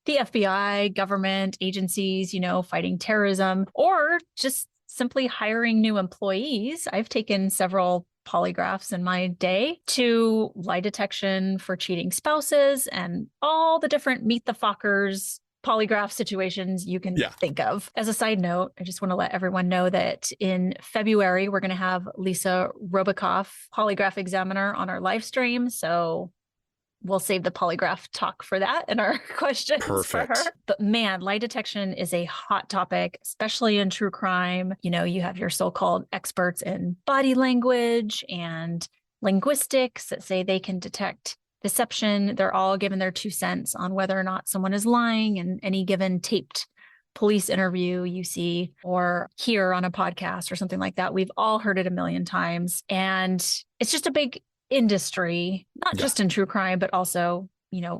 the FBI, government agencies, fighting terrorism, or just simply hiring new employees. I've taken several polygraphs in my day, to lie detection for cheating spouses and all the different meet the Fockers polygraph situations you can think of. As a side note, I just want to let everyone know that in February, we're going to have Lisa Robikoff, polygraph examiner, on our live stream. So we'll save the polygraph talk for that and our questions for her. But man, lie detection is a hot topic, especially in true crime. You have your so-called experts in body language and linguistics that say they can detect the deception. They're all given their 2 cents on whether or not someone is lying in any given taped police interview you see or hear on a podcast or something like that. We've all heard it a million times. And it's just a big industry, not just in true crime, but also,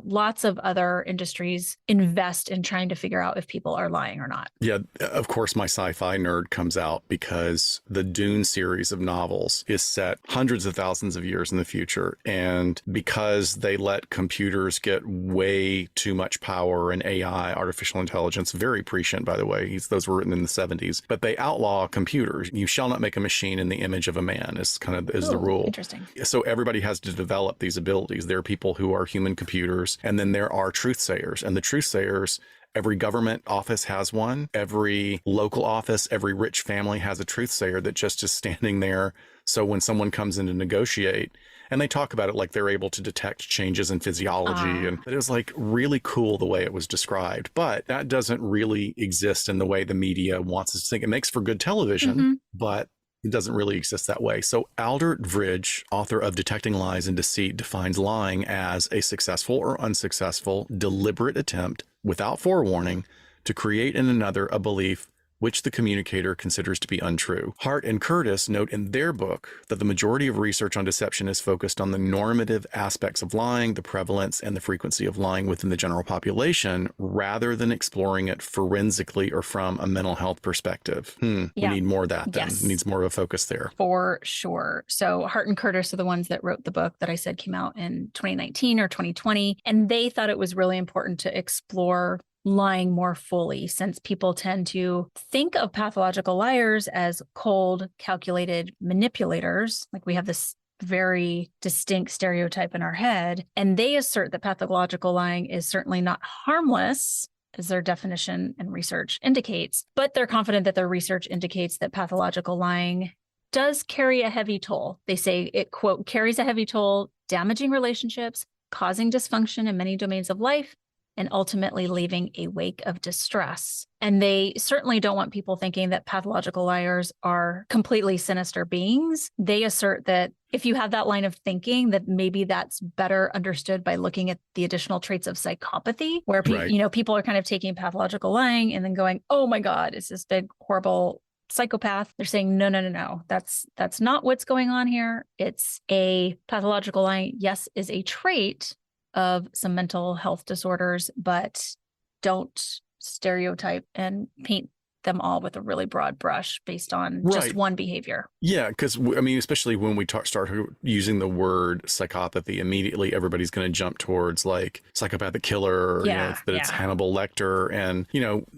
lots of other industries invest in trying to figure out if people are lying or not. Yeah, of course, my sci-fi nerd comes out because the Dune series of novels is set hundreds of thousands of years in the future. And because they let computers get way too much power and AI, artificial intelligence, very prescient, by the way, those were written in the 70s, but they outlaw computers. You shall not make a machine in the image of a man is the rule. Interesting. So everybody has to develop these abilities. There are people who are human computers, and then there are truth sayers. And the truth sayers, every government office has one. Every local office, every rich family has a truth sayer that just is standing there. So when someone comes in to negotiate, and they talk about it like they're able to detect changes in physiology. And it was like really cool the way it was described. But that doesn't really exist in the way the media wants us to think. It makes for good television, but it doesn't really exist that way. So Aldert Vridge, author of Detecting Lies and Deceit, defines lying as a successful or unsuccessful, deliberate attempt without forewarning to create in another a belief which the communicator considers to be untrue. Hart and Curtis note in their book that the majority of research on deception is focused on the normative aspects of lying, the prevalence and the frequency of lying within the general population, rather than exploring it forensically or from a mental health perspective. We need more of that then. Yes. Needs more of a focus there. For sure. So Hart and Curtis are the ones that wrote the book that I said came out in 2019 or 2020. And they thought it was really important to explore lying more fully, since people tend to think of pathological liars as cold, calculated manipulators. Like we have this very distinct stereotype in our head. And they assert that pathological lying is certainly not harmless, as their definition and research indicates, but they're confident that their research indicates that pathological lying does carry a heavy toll. They say it, quote, carries a heavy toll, damaging relationships, causing dysfunction in many domains of life, and ultimately leaving a wake of distress. And they certainly don't want people thinking that pathological liars are completely sinister beings. They assert that if you have that line of thinking, that maybe that's better understood by looking at the additional traits of psychopathy, where people are kind of taking pathological lying and then going, oh my God, it's this big, horrible psychopath. They're saying, no. That's not what's going on here. It's a pathological lying, yes, is a trait of some mental health disorders, but don't stereotype and paint them all with a really broad brush based on just one behavior. Yeah, because I mean, especially when we start using the word psychopathy, immediately everybody's going to jump towards like psychopathic killer, that it's Hannibal Lecter. And,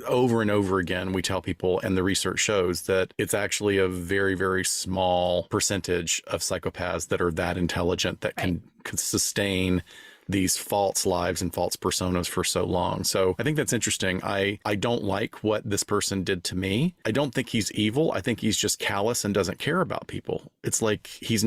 over and over again, we tell people, and the research shows that it's actually a very, very small percentage of psychopaths that are that intelligent that can sustain these false lives and false personas for so long. So I think that's interesting. I don't like what this person did to me. I don't think he's evil. I think he's just callous and doesn't care about people. It's like he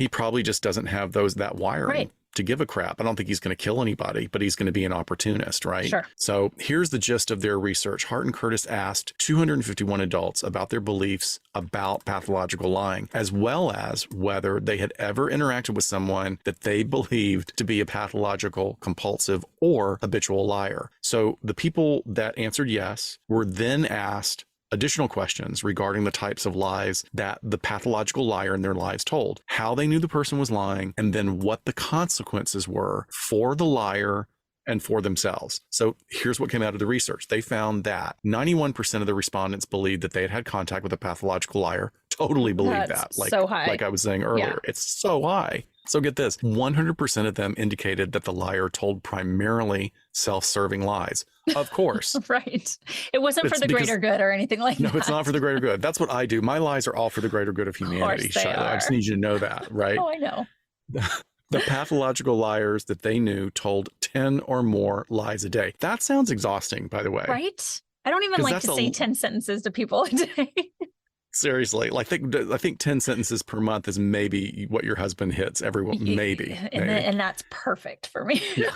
probably just doesn't have that wiring to give a crap. I don't think he's going to kill anybody, but he's going to be an opportunist, right? Sure. So here's the gist of their research. Hart and Curtis asked 251 adults about their beliefs about pathological lying, as well as whether they had ever interacted with someone that they believed to be a pathological, compulsive, or habitual liar. So the people that answered yes were then asked additional questions regarding the types of lies that the pathological liar in their lives told, how they knew the person was lying, and then what the consequences were for the liar and for themselves. So here's what came out of the research. They found that 91% of the respondents believed that they had had contact with a pathological liar. Totally believe that. So high. Like I was saying earlier, it's so high. So get this, 100% of them indicated that the liar told primarily self-serving lies. Of course. Right. It wasn't for the greater good or anything like that. No, it's not for the greater good. That's what I do. My lies are all for the greater good of humanity. Of course they are. I just need you to know that, right? Oh, I know. The pathological liars that they knew told 10 or more lies a day. That sounds exhausting, by the way. Right? I don't even like to say 10 sentences to people a day. Seriously, I think 10 sentences per month is maybe what your husband hits every one. Maybe. And that's perfect for me. Yeah.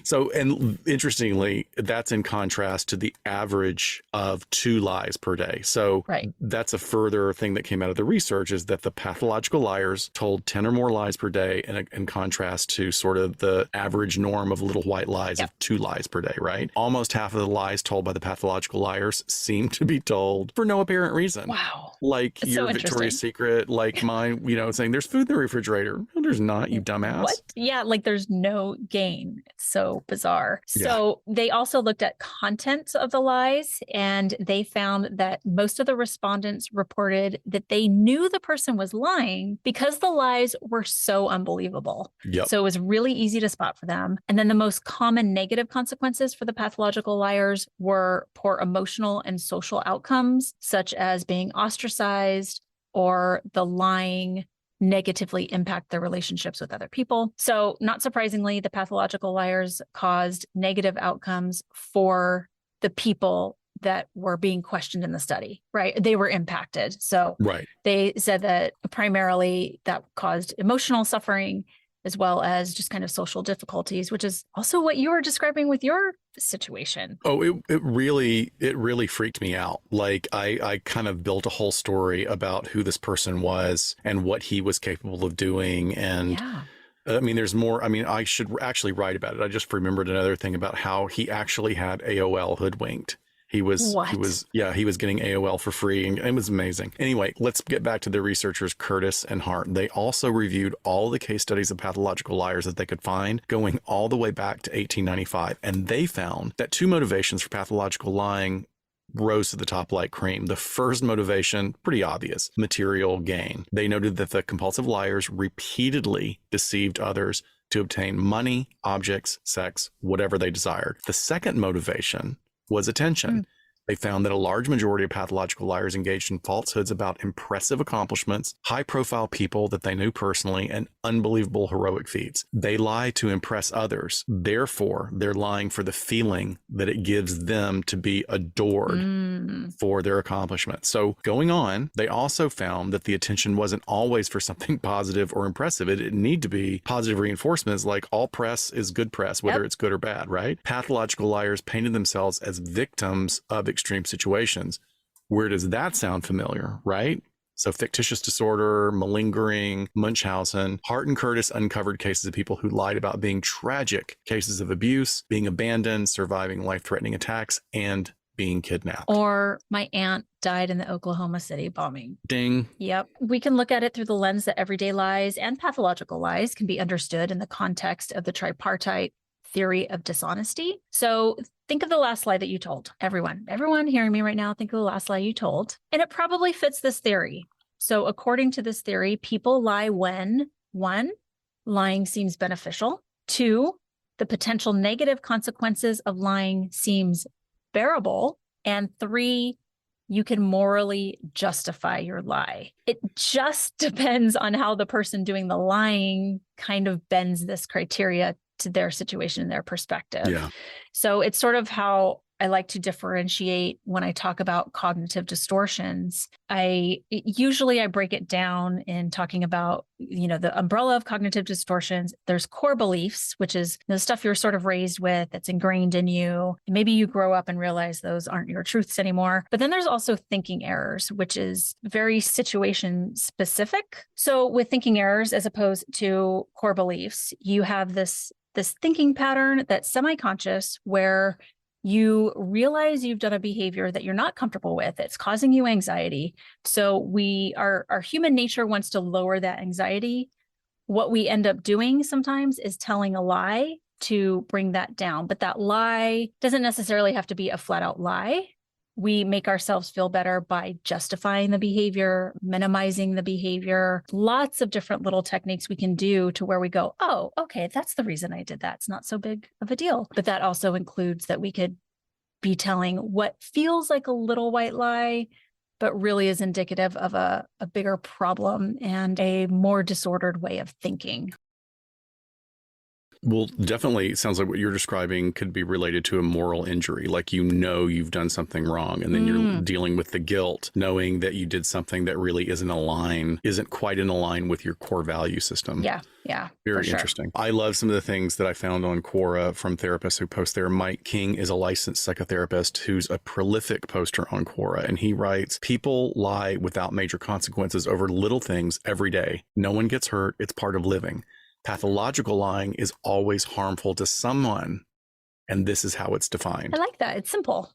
So, and interestingly, that's in contrast to the average of 2 lies per day. So Right. that's a further thing that came out of the research, is that the pathological liars told 10 or more lies per day, in contrast to sort of the average norm of little white lies Yep. of 2 lies per day, right? Almost half of the lies told by the pathological liars seem to be told for no apparent reason. Wow. Like It's your so Victoria's interesting. Secret, like mine, saying there's food in the refrigerator. No, there's not, you dumbass. What? Yeah, like there's no gain. It's so bizarre. Yeah. So they also looked at content of the lies, and they found that most of the respondents reported that they knew the person was lying because the lies were so unbelievable. Yep. So it was really easy to spot for them. And then the most common negative consequences for the pathological liars were poor emotional and social outcomes, such as being ostracized, or the lying negatively impact their relationships with other people. So not surprisingly, the pathological liars caused negative outcomes for the people that were being questioned in the study, right? They were impacted. So Right. they said that primarily that caused emotional suffering, as well as just kind of social difficulties, which is also what you were describing with your situation. Oh, it really freaked me out. Like I kind of built a whole story about who this person was and what he was capable of doing. And Yeah. I mean, there's more. I mean, I should actually write about it. I just remembered another thing about how he actually had AOL hoodwinked. He was getting AOL for free, and it was amazing. Anyway, let's get back to the researchers Curtis and Hart. They also reviewed all the case studies of pathological liars that they could find, going all the way back to 1895, and they found that 2 motivations for pathological lying rose to the top like cream. The first motivation, pretty obvious, material gain. They noted that the compulsive liars repeatedly deceived others to obtain money, objects, sex, whatever they desired. The second motivation was attention. They found that a large majority of pathological liars engaged in falsehoods about impressive accomplishments, high-profile people that they knew personally, and unbelievable heroic feats. They lie to impress others. Therefore, they're lying for the feeling that it gives them to be adored for their accomplishments. So going on, they also found that the attention wasn't always for something positive or impressive. It didn't need to be positive reinforcements, like all press is good press, whether it's good or bad, right? Pathological liars painted themselves as victims of extreme situations. Where does that sound familiar, right? So fictitious disorder, malingering, Munchausen. Hart and Curtis uncovered cases of people who lied about being tragic cases of abuse, being abandoned, surviving life-threatening attacks, and being kidnapped. Or my aunt died in the Oklahoma City bombing. Ding. Yep. We can look at it through the lens that everyday lies and pathological lies can be understood in the context of the tripartite theory of dishonesty. So think of the last lie that you told. Everyone hearing me right now, think of the last lie you told. And it probably fits this theory. So according to this theory, people lie when, 1, lying seems beneficial. 2, the potential negative consequences of lying seems bearable. And 3, you can morally justify your lie. It just depends on how the person doing the lying kind of bends this criteria to their situation and their perspective. Yeah. So it's sort of how I like to differentiate when I talk about cognitive distortions. I break it down in talking about, the umbrella of cognitive distortions. There's core beliefs, which is the stuff you're sort of raised with, that's ingrained in you. Maybe you grow up and realize those aren't your truths anymore. But then there's also thinking errors, which is very situation specific. So with thinking errors, as opposed to core beliefs, you have this thinking pattern that's semi-conscious, where you realize you've done a behavior that you're not comfortable with. It's causing you anxiety. So our human nature wants to lower that anxiety. What we end up doing sometimes is telling a lie to bring that down. But that lie doesn't necessarily have to be a flat out lie. We make ourselves feel better by justifying the behavior, minimizing the behavior, lots of different little techniques we can do to where we go, oh, okay, that's the reason I did that. It's not so big of a deal. But that also includes that we could be telling what feels like a little white lie, but really is indicative of a bigger problem and a more disordered way of thinking. Well, definitely, it sounds like what you're describing could be related to a moral injury. Like, you've done something wrong, and then you're dealing with the guilt, knowing that you did something that really isn't quite in line with your core value system. Yeah. Yeah. Very interesting. I love some of the things that I found on Quora from therapists who post there. Mike King is a licensed psychotherapist who's a prolific poster on Quora, and he writes, people lie without major consequences over little things every day. No one gets hurt. It's part of living. Pathological lying is always harmful to someone, and this is how it's defined. I like that. It's simple.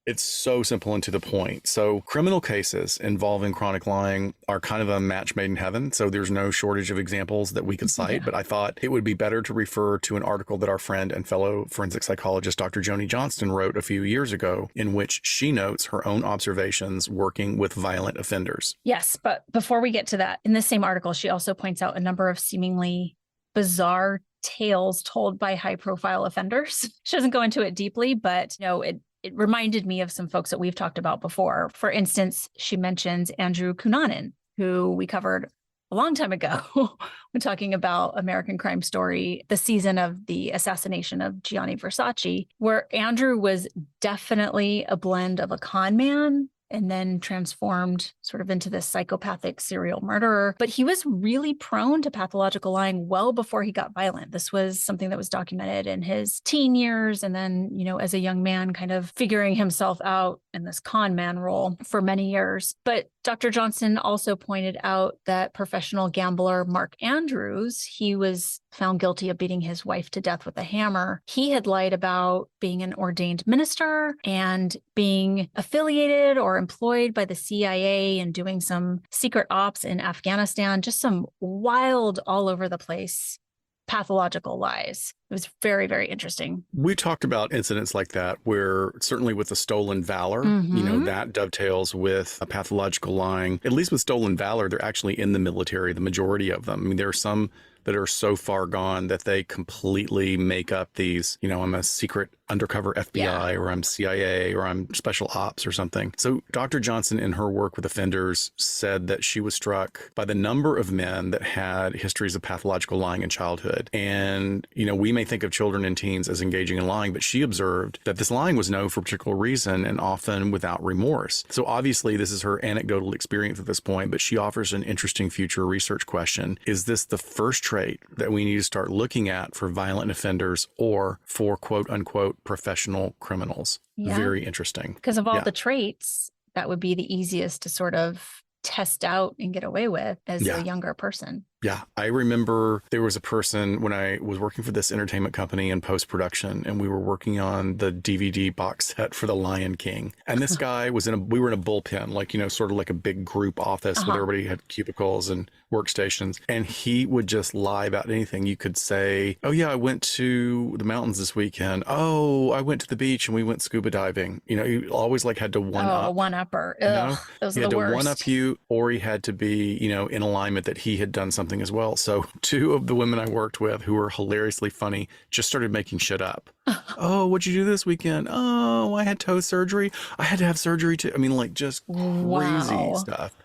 It's so simple and to the point. So criminal cases involving chronic lying are kind of a match made in heaven. So there's no shortage of examples that we could cite, but I thought it would be better to refer to an article that our friend and fellow forensic psychologist, Dr. Joni Johnston, wrote a few years ago, in which she notes her own observations working with violent offenders. Yes, but before we get to that, in the same article, she also points out a number of seemingly bizarre tales told by high-profile offenders. She doesn't go into it deeply, but it reminded me of some folks that we've talked about before. For instance, she mentions Andrew Cunanan, who we covered a long time ago when talking about American Crime Story, the season of the assassination of Gianni Versace, where Andrew was definitely a blend of a con man and then transformed sort of into this psychopathic serial murderer. But he was really prone to pathological lying well before he got violent. This was something that was documented in his teen years. And then, as a young man, kind of figuring himself out in this con man role for many years. But Dr. Johnson also pointed out that professional gambler Mark Andrews, he was found guilty of beating his wife to death with a hammer. He had lied about being an ordained minister and being affiliated or employed by the CIA and doing some secret ops in Afghanistan, just some wild, all over the place pathological lies. It was very, very interesting. We talked about incidents like that where certainly with the stolen valor, that dovetails with a pathological lying. At least with stolen valor, they're actually in the military, the majority of them. I mean, there are some that are so far gone that they completely make up these, I'm a secret undercover FBI or I'm CIA or I'm special ops or something. So Dr. Johnson, in her work with offenders, said that she was struck by the number of men that had histories of pathological lying in childhood. And, we may think of children and teens as engaging in lying, but she observed that this lying was known for a particular reason and often without remorse. So obviously this is her anecdotal experience at this point, but she offers an interesting future research question. Is this the first trait that we need to start looking at for violent offenders or for quote unquote professional criminals? Yeah. Very interesting. Because of all the traits, that would be the easiest to sort of test out and get away with as a younger person. Yeah, I remember there was a person when I was working for this entertainment company in post-production, and we were working on the DVD box set for The Lion King. And this guy was we were in a bullpen, like, sort of like a big group office where everybody had cubicles and workstations. And he would just lie about anything. You could say, oh yeah, I went to the mountains this weekend. Oh, I went to the beach and we went scuba diving. He always had to one-up. Oh, one-upper. Ugh, those are the worst. He had to one-up you, or he had to be, in alignment that he had done something as well. So two of the women I worked with who were hilariously funny just started making shit up. Oh, what'd you do this weekend? Oh, I had toe surgery. I had to have surgery too. I mean, just crazy stuff.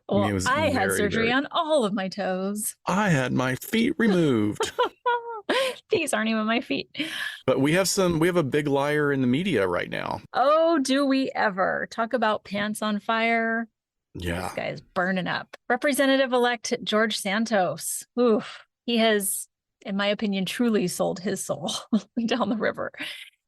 Well, I had surgery on all of my toes. I had my feet removed. These aren't even my feet. But we have a big liar in the media right now. Oh, do we ever? Talk about pants on fire. Yeah. This guy is burning up. Representative-elect George Santos. Oof. He has, in my opinion, truly sold his soul down the river.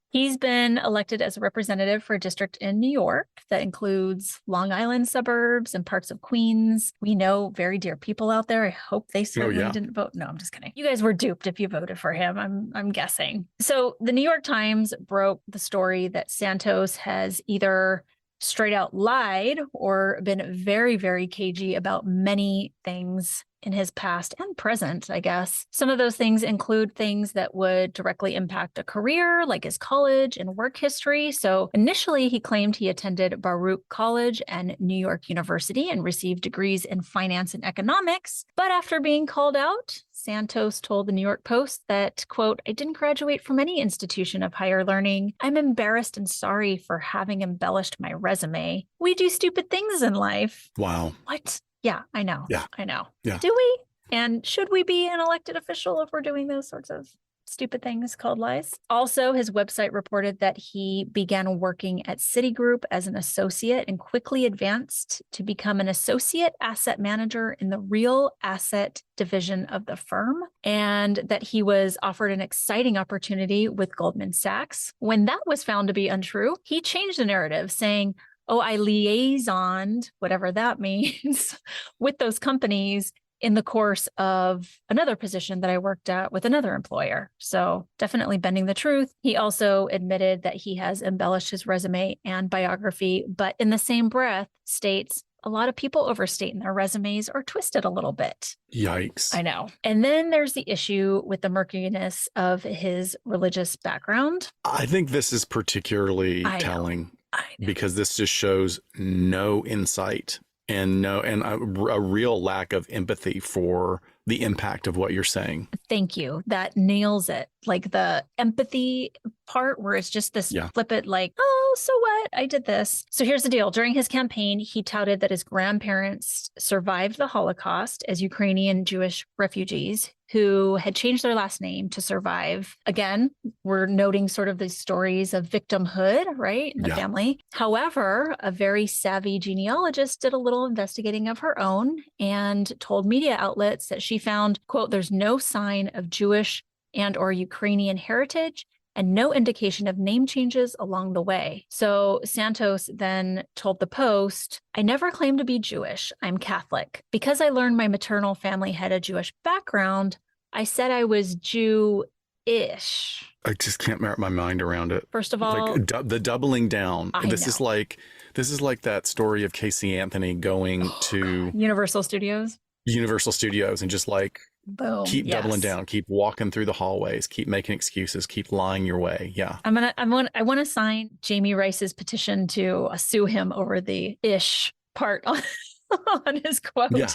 He's been elected as a representative for a district in New York that includes Long Island suburbs and parts of Queens. We know very dear people out there. I hope they certainly didn't vote. No, I'm just kidding. You guys were duped if you voted for him, I'm guessing. So the New York Times broke the story that Santos has either straight out lied or been very, very cagey about many things in his past and present, I guess. Some of those things include things that would directly impact a career, like his college and work history. So initially, he claimed he attended Baruch College and New York University and received degrees in finance and economics. But after being called out, Santos told the New York Post that, quote, I didn't graduate from any institution of higher learning. I'm embarrassed and sorry for having embellished my resume. We do stupid things in life. Wow. What? Yeah, I know. Yeah. I know. Yeah. Do we? And should we be an elected official if we're doing those sorts of stupid things called lies. Also, his website reported that he began working at Citigroup as an associate and quickly advanced to become an associate asset manager in the real asset division of the firm, and that he was offered an exciting opportunity with Goldman Sachs. When that was found to be untrue, he changed the narrative, saying, "Oh, I liaisoned," whatever that means, with those companies in the course of another position that I worked at with another employer. So definitely bending the truth. He also admitted that he has embellished his resume and biography, but in the same breath states a lot of people overstate in their resumes or twist it a little bit. Yikes. I know. And then there's the issue with the murkiness of his religious background. I think this is particularly telling because this just shows no insight and a real lack of empathy for the impact of what you're saying. Thank you. That nails it. Like the empathy part where it's just this flippant, like, oh, so what? I did this. So here's the deal. During his campaign, he touted that his grandparents survived the Holocaust as Ukrainian Jewish refugees who had changed their last name to survive. Again, we're noting sort of these stories of victimhood, right, in the family. However, a very savvy genealogist did a little investigating of her own and told media outlets that she found, quote, "there's no sign of Jewish and or Ukrainian heritage and no indication of name changes along the way." So Santos then told the Post, "I never claimed to be Jewish. I'm Catholic. Because I learned my maternal family had a Jewish background, I said I was Jew-ish." I just can't wrap my mind around it. First of all, like the doubling down. This is like that story of Casey Anthony going to Universal Studios and just like, boom, keep doubling down, keep walking through the hallways, keep making excuses, keep lying your way. Yeah. I want to sign Jamie Rice's petition to sue him over the ish part on his quote. Yeah,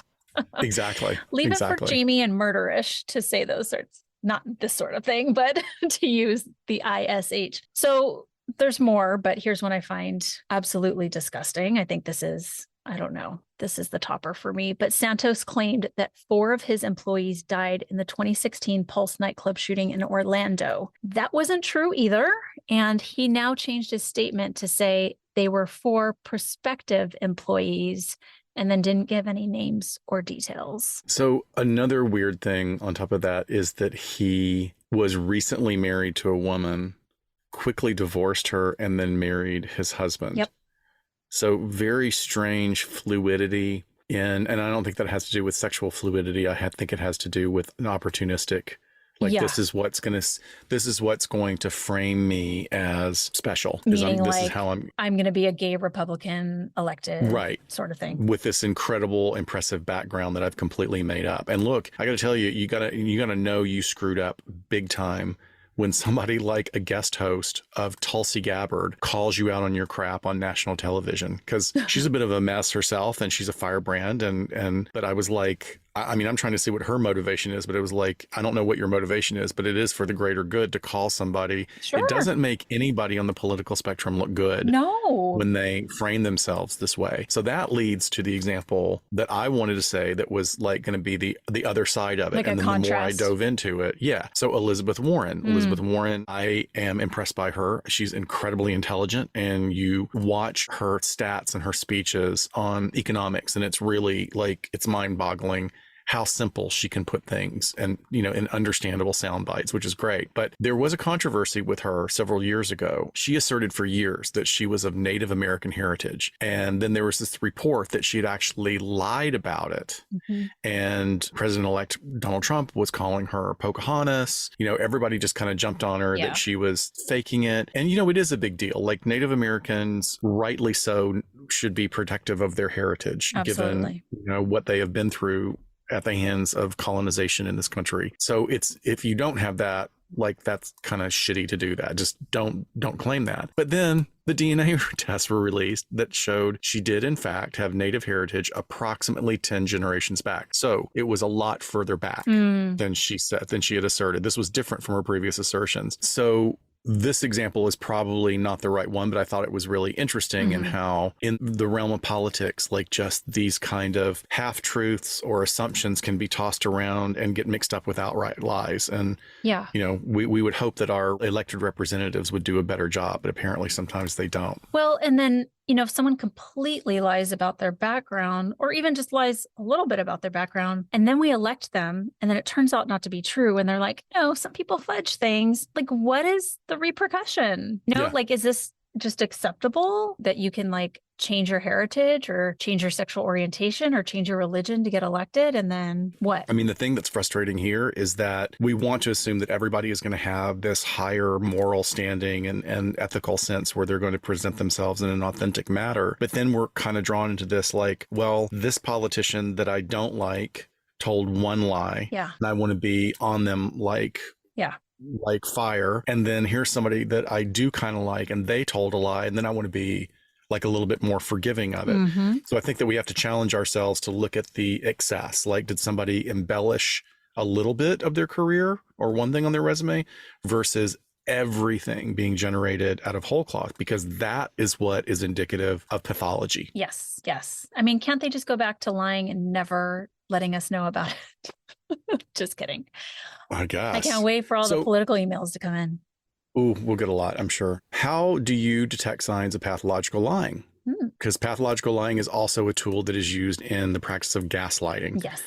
exactly. Leave it for Jamie and Murderish to say those sorts, not this sort of thing, but to use the ISH. So there's more, but here's one I find absolutely disgusting. I think this is, I don't know, this is the topper for me. But Santos claimed that 4 of his employees died in the 2016 Pulse nightclub shooting in Orlando. That wasn't true either. And he now changed his statement to say they were 4 prospective employees and then didn't give any names or details. So another weird thing on top of that is that he was recently married to a woman, quickly divorced her, and then married his husband. Yep. So very strange fluidity and I don't think that has to do with sexual fluidity. I think it has to do with an opportunistic, like this is what's going to frame me as special. Meaning this is how I'm going to be a gay Republican elected, right? Sort of thing. With this incredible, impressive background that I've completely made up. And look, I got to tell you, you gotta know you screwed up big time when somebody like a guest host of Tulsi Gabbard calls you out on your crap on national television, because she's a bit of a mess herself and she's a firebrand. But I was like, I mean, I'm trying to see what her motivation is, but it was like, I don't know what your motivation is, but it is for the greater good to call somebody. Sure. It doesn't make anybody on the political spectrum look good when they frame themselves this way. So that leads to the example that I wanted to say that was like going to be the other side of it. Like and then contrast. The more I dove into it. Yeah. So Elizabeth Warren, I am impressed by her. She's incredibly intelligent, and you watch her stats and her speeches on economics, and it's really like, it's mind boggling how simple she can put things and, in understandable sound bites, which is great. But there was a controversy with her several years ago. She asserted for years that she was of Native American heritage. And then there was this report that she had actually lied about it. Mm-hmm. And President-elect Donald Trump was calling her Pocahontas. Everybody just kind of jumped on her that she was faking it. And, it is a big deal. Like, Native Americans, rightly so, should be protective of their heritage, given, what they have been through at the hands of colonization in this country. So if you don't have that, like, that's kind of shitty to do that. Just don't claim that. But then the DNA tests were released that showed she did in fact have Native heritage approximately 10 generations back. So it was a lot further back than she had asserted. This was different from her previous assertions. So this example is probably not the right one, but I thought it was really interesting in how in the realm of politics, like just these kind of half truths or assumptions can be tossed around and get mixed up with outright lies. And, Yeah. you know, we would hope that our elected representatives would do a better job, but apparently sometimes they don't. Well, and then, you know, if someone completely lies about their background or even just lies a little bit about their background, and then we elect them and then it turns out not to be true. And they're like, no, some people fudge things. Like, what is the repercussion? You know, Yeah. like, is this just acceptable that you can like change your heritage or change your sexual orientation or change your religion to get elected? And then what? I mean, the thing that's frustrating here is that we want to assume that everybody is going to have this higher moral standing and ethical sense where they're going to present themselves in an authentic manner. But then we're kind of drawn into this like, well, this politician that I don't like told one lie. Yeah. And I want to be on them like fire. And then here's somebody that I do kind of like and they told a lie. And then I want to be like a little bit more forgiving of it. So I think that we have to challenge ourselves to look at the excess. Like, did somebody embellish a little bit of their career or one thing on their resume versus everything being generated out of whole cloth? Because that is what is indicative of pathology. Yes. Yes. I mean, can't they just go back to lying and never letting us know about it? Just kidding. I guess. I can't wait for all the political emails to come in. Ooh, we'll get a lot, I'm sure. How do you detect signs of pathological lying? Because pathological lying is also a tool that is used in the practice of gaslighting. Yes.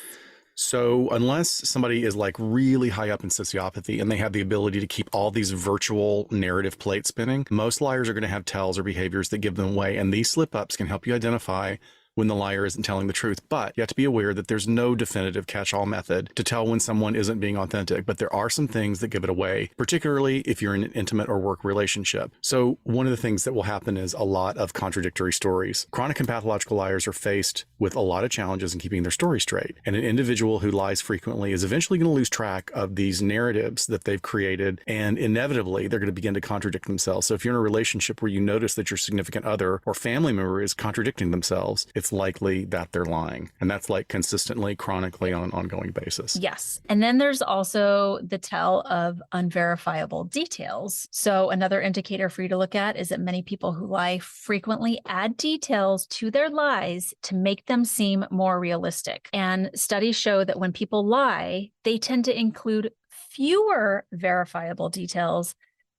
So unless somebody is like really high up in sociopathy and they have the ability to keep all these virtual narrative plates spinning, most liars are going to have tells or behaviors that give them away. And these slip ups can help you identify when the liar isn't telling the truth. But you have to be aware that there's no definitive catch-all method to tell when someone isn't being authentic. But there are some things that give it away, particularly if you're in an intimate or work relationship. So one of the things that will happen is a lot of contradictory stories. Chronic and pathological liars are faced with a lot of challenges in keeping their story straight. And an individual who lies frequently is eventually going to lose track of these narratives that they've created. And inevitably, they're going to begin to contradict themselves. So if you're in a relationship where you notice that your significant other or family member is contradicting themselves, it's likely that they're lying. And that's like consistently, chronically on an ongoing basis. Yes. And then there's also the tell of unverifiable details. So another indicator for you to look at is that many people who lie frequently add details to their lies to make them seem more realistic. And studies show that when people lie, they tend to include fewer verifiable details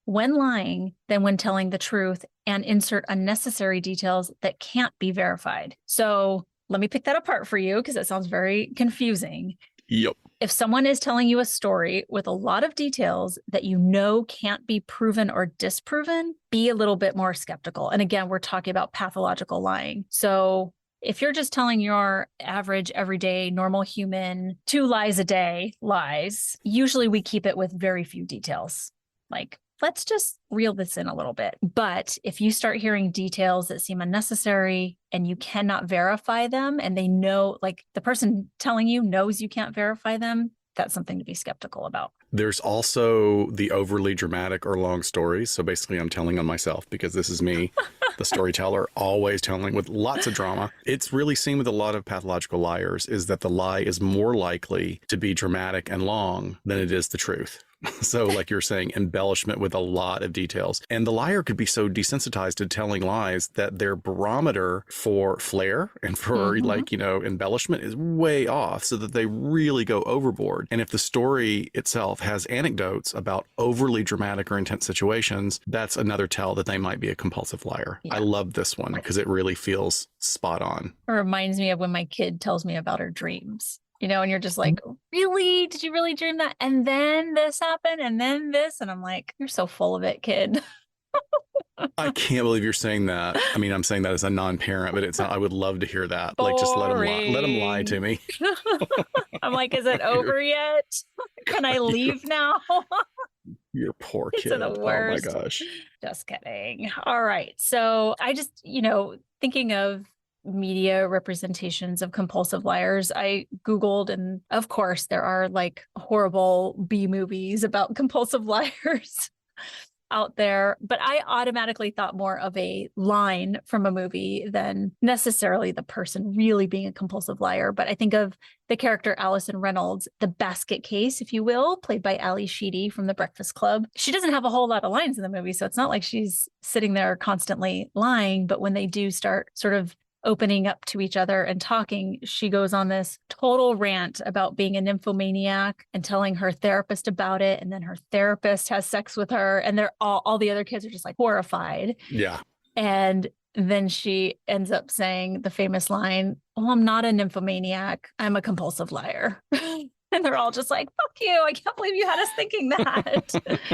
when lying than when telling the truth, and insert unnecessary details that can't be verified. So let me pick that apart for you because that sounds very confusing. Yep. If someone is telling you a story with a lot of details that you know can't be proven or disproven, be a little bit more skeptical. And again, we're talking about pathological lying. So if you're just telling your average, everyday, normal human 2 lies a day lies, usually we keep it with very few details. Like, let's just reel this in a little bit. But if you start hearing details that seem unnecessary and you cannot verify them, and they know, like the person telling you knows you can't verify them, that's something to be skeptical about. There's also the overly dramatic or long stories. So basically I'm telling on myself because this is me, the storyteller, always telling with lots of drama. It's really seen with a lot of pathological liars is that the lie is more likely to be dramatic and long than it is the truth. So like you're saying, embellishment with a lot of details. And the liar could be so desensitized to telling lies that their barometer for flair and for like, you know, embellishment is way off so that they really go overboard. And if the story itself has anecdotes about overly dramatic or intense situations, that's another tell that they might be a compulsive liar. Yeah. I love this one because it really feels spot on. It reminds me of when my kid tells me about her dreams. You know, and you're just like, really? Did you really dream that? And then this happened and then this. And I'm like, you're so full of it, kid. I can't believe you're saying that. I mean, I'm saying that as a non-parent, but it's not, I would love to hear that. Boring. Like, just let them lie to me. I'm like, is it over yet? Can I leave now? Your poor kid. It's the worst. Oh my gosh. Just kidding. All right. So I just, you know, thinking of media representations of compulsive liars, I Googled, and of course there are like horrible B movies about compulsive liars. out there, but I automatically thought more of a line from a movie than necessarily the person really being a compulsive liar. But I think of the character Allison Reynolds, the basket case, if you will, played by Ali Sheedy from The Breakfast Club. She doesn't have a whole lot of lines in the movie, so it's not like she's sitting there constantly lying. But when they do start sort of opening up to each other and talking, she goes on this total rant about being a nymphomaniac and telling her therapist about it. And then her therapist has sex with her, and they're all the other kids are just like horrified. Yeah. And then she ends up saying the famous line, "Well, I'm not a nymphomaniac. I'm a compulsive liar." And they're all just like, "Fuck you. I can't believe you had us thinking that."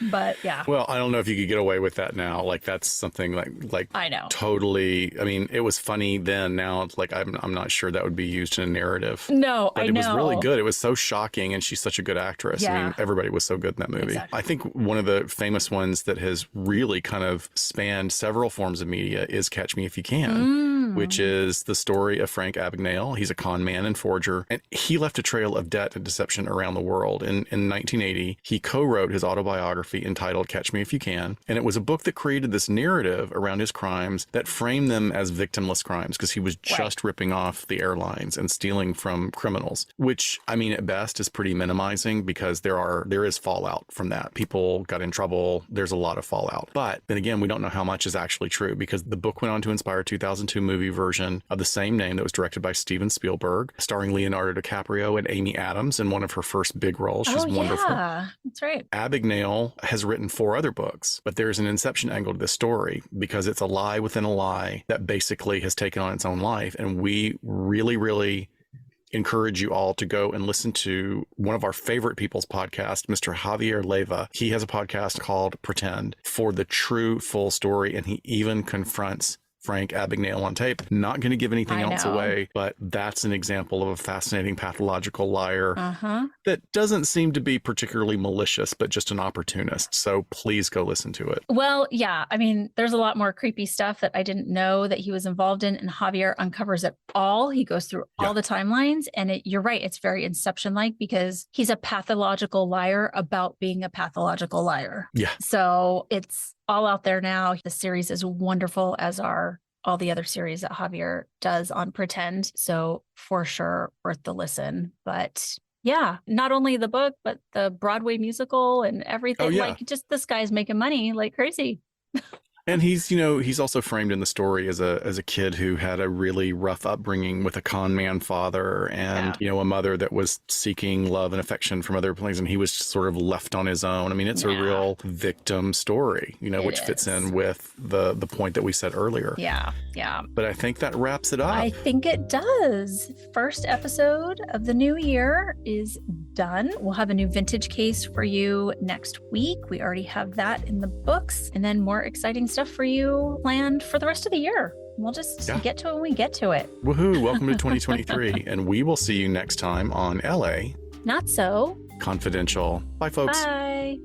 But yeah. Well, I don't know if you could get away with that now. Like that's something like I know. Totally. I mean, it was funny then. Now it's like I'm not sure that would be used in a narrative. No, but I it know. was really good. It was so shocking, and she's such a good actress. Yeah. I mean, everybody was so good in that movie. Exactly. I think one of the famous ones that has really kind of spanned several forms of media is Catch Me If You Can, which is the story of Frank Abagnale. He's a con man and forger, and he left a trail of debt and deception around the world. In 1980, he co-wrote his autobiography entitled Catch Me If You Can, and it was a book that created this narrative around his crimes that framed them as victimless crimes, because he was just ripping off the airlines and stealing from criminals, which, I mean, at best is pretty minimizing, because there is fallout from that. People got in trouble. There's a lot of fallout. But then again, we don't know how much is actually true, because the book went on to inspire a 2002 movie version of the same name that was directed by Steven Spielberg, starring Leonardo DiCaprio and Amy Adams in one of her first big roles. She's wonderful. Yeah, that's right. Abagnale has written 4 other books, but there's an inception angle to this story, because it's a lie within a lie that basically has taken on its own life. And we really, really encourage you all to go and listen to one of our favorite people's podcasts, Mr. Javier Leyva. He has a podcast called Pretend, for the true full story, and he even confronts Frank Abagnale on tape. Not going to give anything else away, but that's an example of a fascinating pathological liar that doesn't seem to be particularly malicious, but just an opportunist. So please go listen to it. Well, yeah. I mean, there's a lot more creepy stuff that I didn't know that he was involved in, and Javier uncovers it all. He goes through all the timelines, and you're right. It's very Inception-like, because he's a pathological liar about being a pathological liar. Yeah. So it's all out there now. The series is wonderful, as are all the other series that Javier does on Pretend. So for sure, worth the listen. But yeah, not only the book, but the Broadway musical and everything. Oh, yeah. Like, just this guy's making money like crazy. And he's also framed in the story as a kid who had a really rough upbringing with a con man father, and a mother that was seeking love and affection from other places, and he was sort of left on his own. I mean, it's a real victim story, which fits in with the point that we said earlier. Yeah. But I think that wraps it up. I think it does. First episode of the new year is done. We'll have a new vintage case for you next week. We already have that in the books, and then more exciting stuff for you planned for the rest of the year. We'll just get to it when we get to it. Woohoo! Welcome to 2023, and we will see you next time on LA Not So Confidential. Bye, folks. Bye.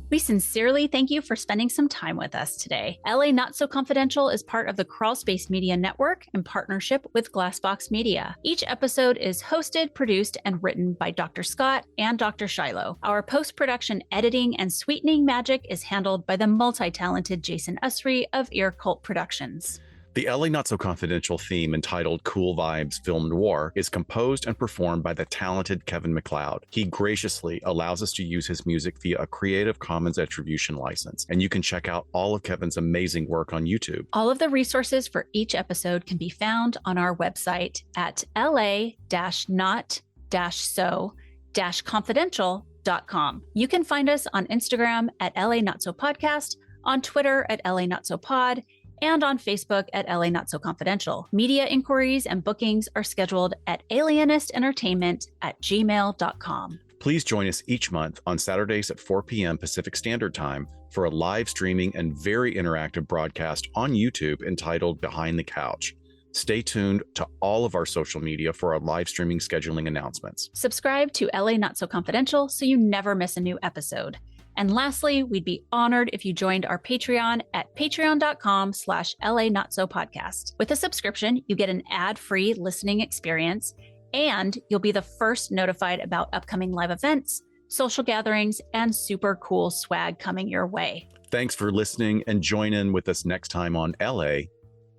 We sincerely thank you for spending some time with us today. LA Not So Confidential is part of the Crawl Space Media Network in partnership with Glassbox Media. Each episode is hosted, produced, and written by Dr. Scott and Dr. Shiloh. Our post-production editing and sweetening magic is handled by the multi-talented Jason Usry of Ear Cult Productions. The LA Not So Confidential theme, entitled Cool Vibes Film Noir, is composed and performed by the talented Kevin MacLeod. He graciously allows us to use his music via a Creative Commons attribution license, and you can check out all of Kevin's amazing work on YouTube. All of the resources for each episode can be found on our website at la-not-so-confidential.com. You can find us on Instagram at LA Not So Podcast, on Twitter at LA Not So Pod, and on Facebook at LA Not So Confidential. Media inquiries and bookings are scheduled at alienistentertainment@gmail.com. Please join us each month on Saturdays at 4 p.m. Pacific Standard Time for a live streaming and very interactive broadcast on YouTube entitled Behind the Couch. Stay tuned to all of our social media for our live streaming scheduling announcements. Subscribe to LA Not So Confidential so you never miss a new episode. And lastly, we'd be honored if you joined our Patreon at patreon.com/LA Not So Podcast. With a subscription, you get an ad-free listening experience, And you'll be the first notified about upcoming live events, social gatherings, and super cool swag coming your way. Thanks for listening, and join in with us next time on LA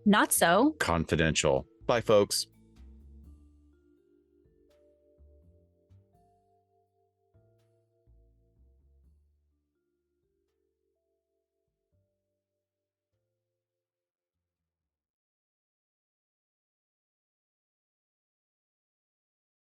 Not So Confidential. Bye, folks.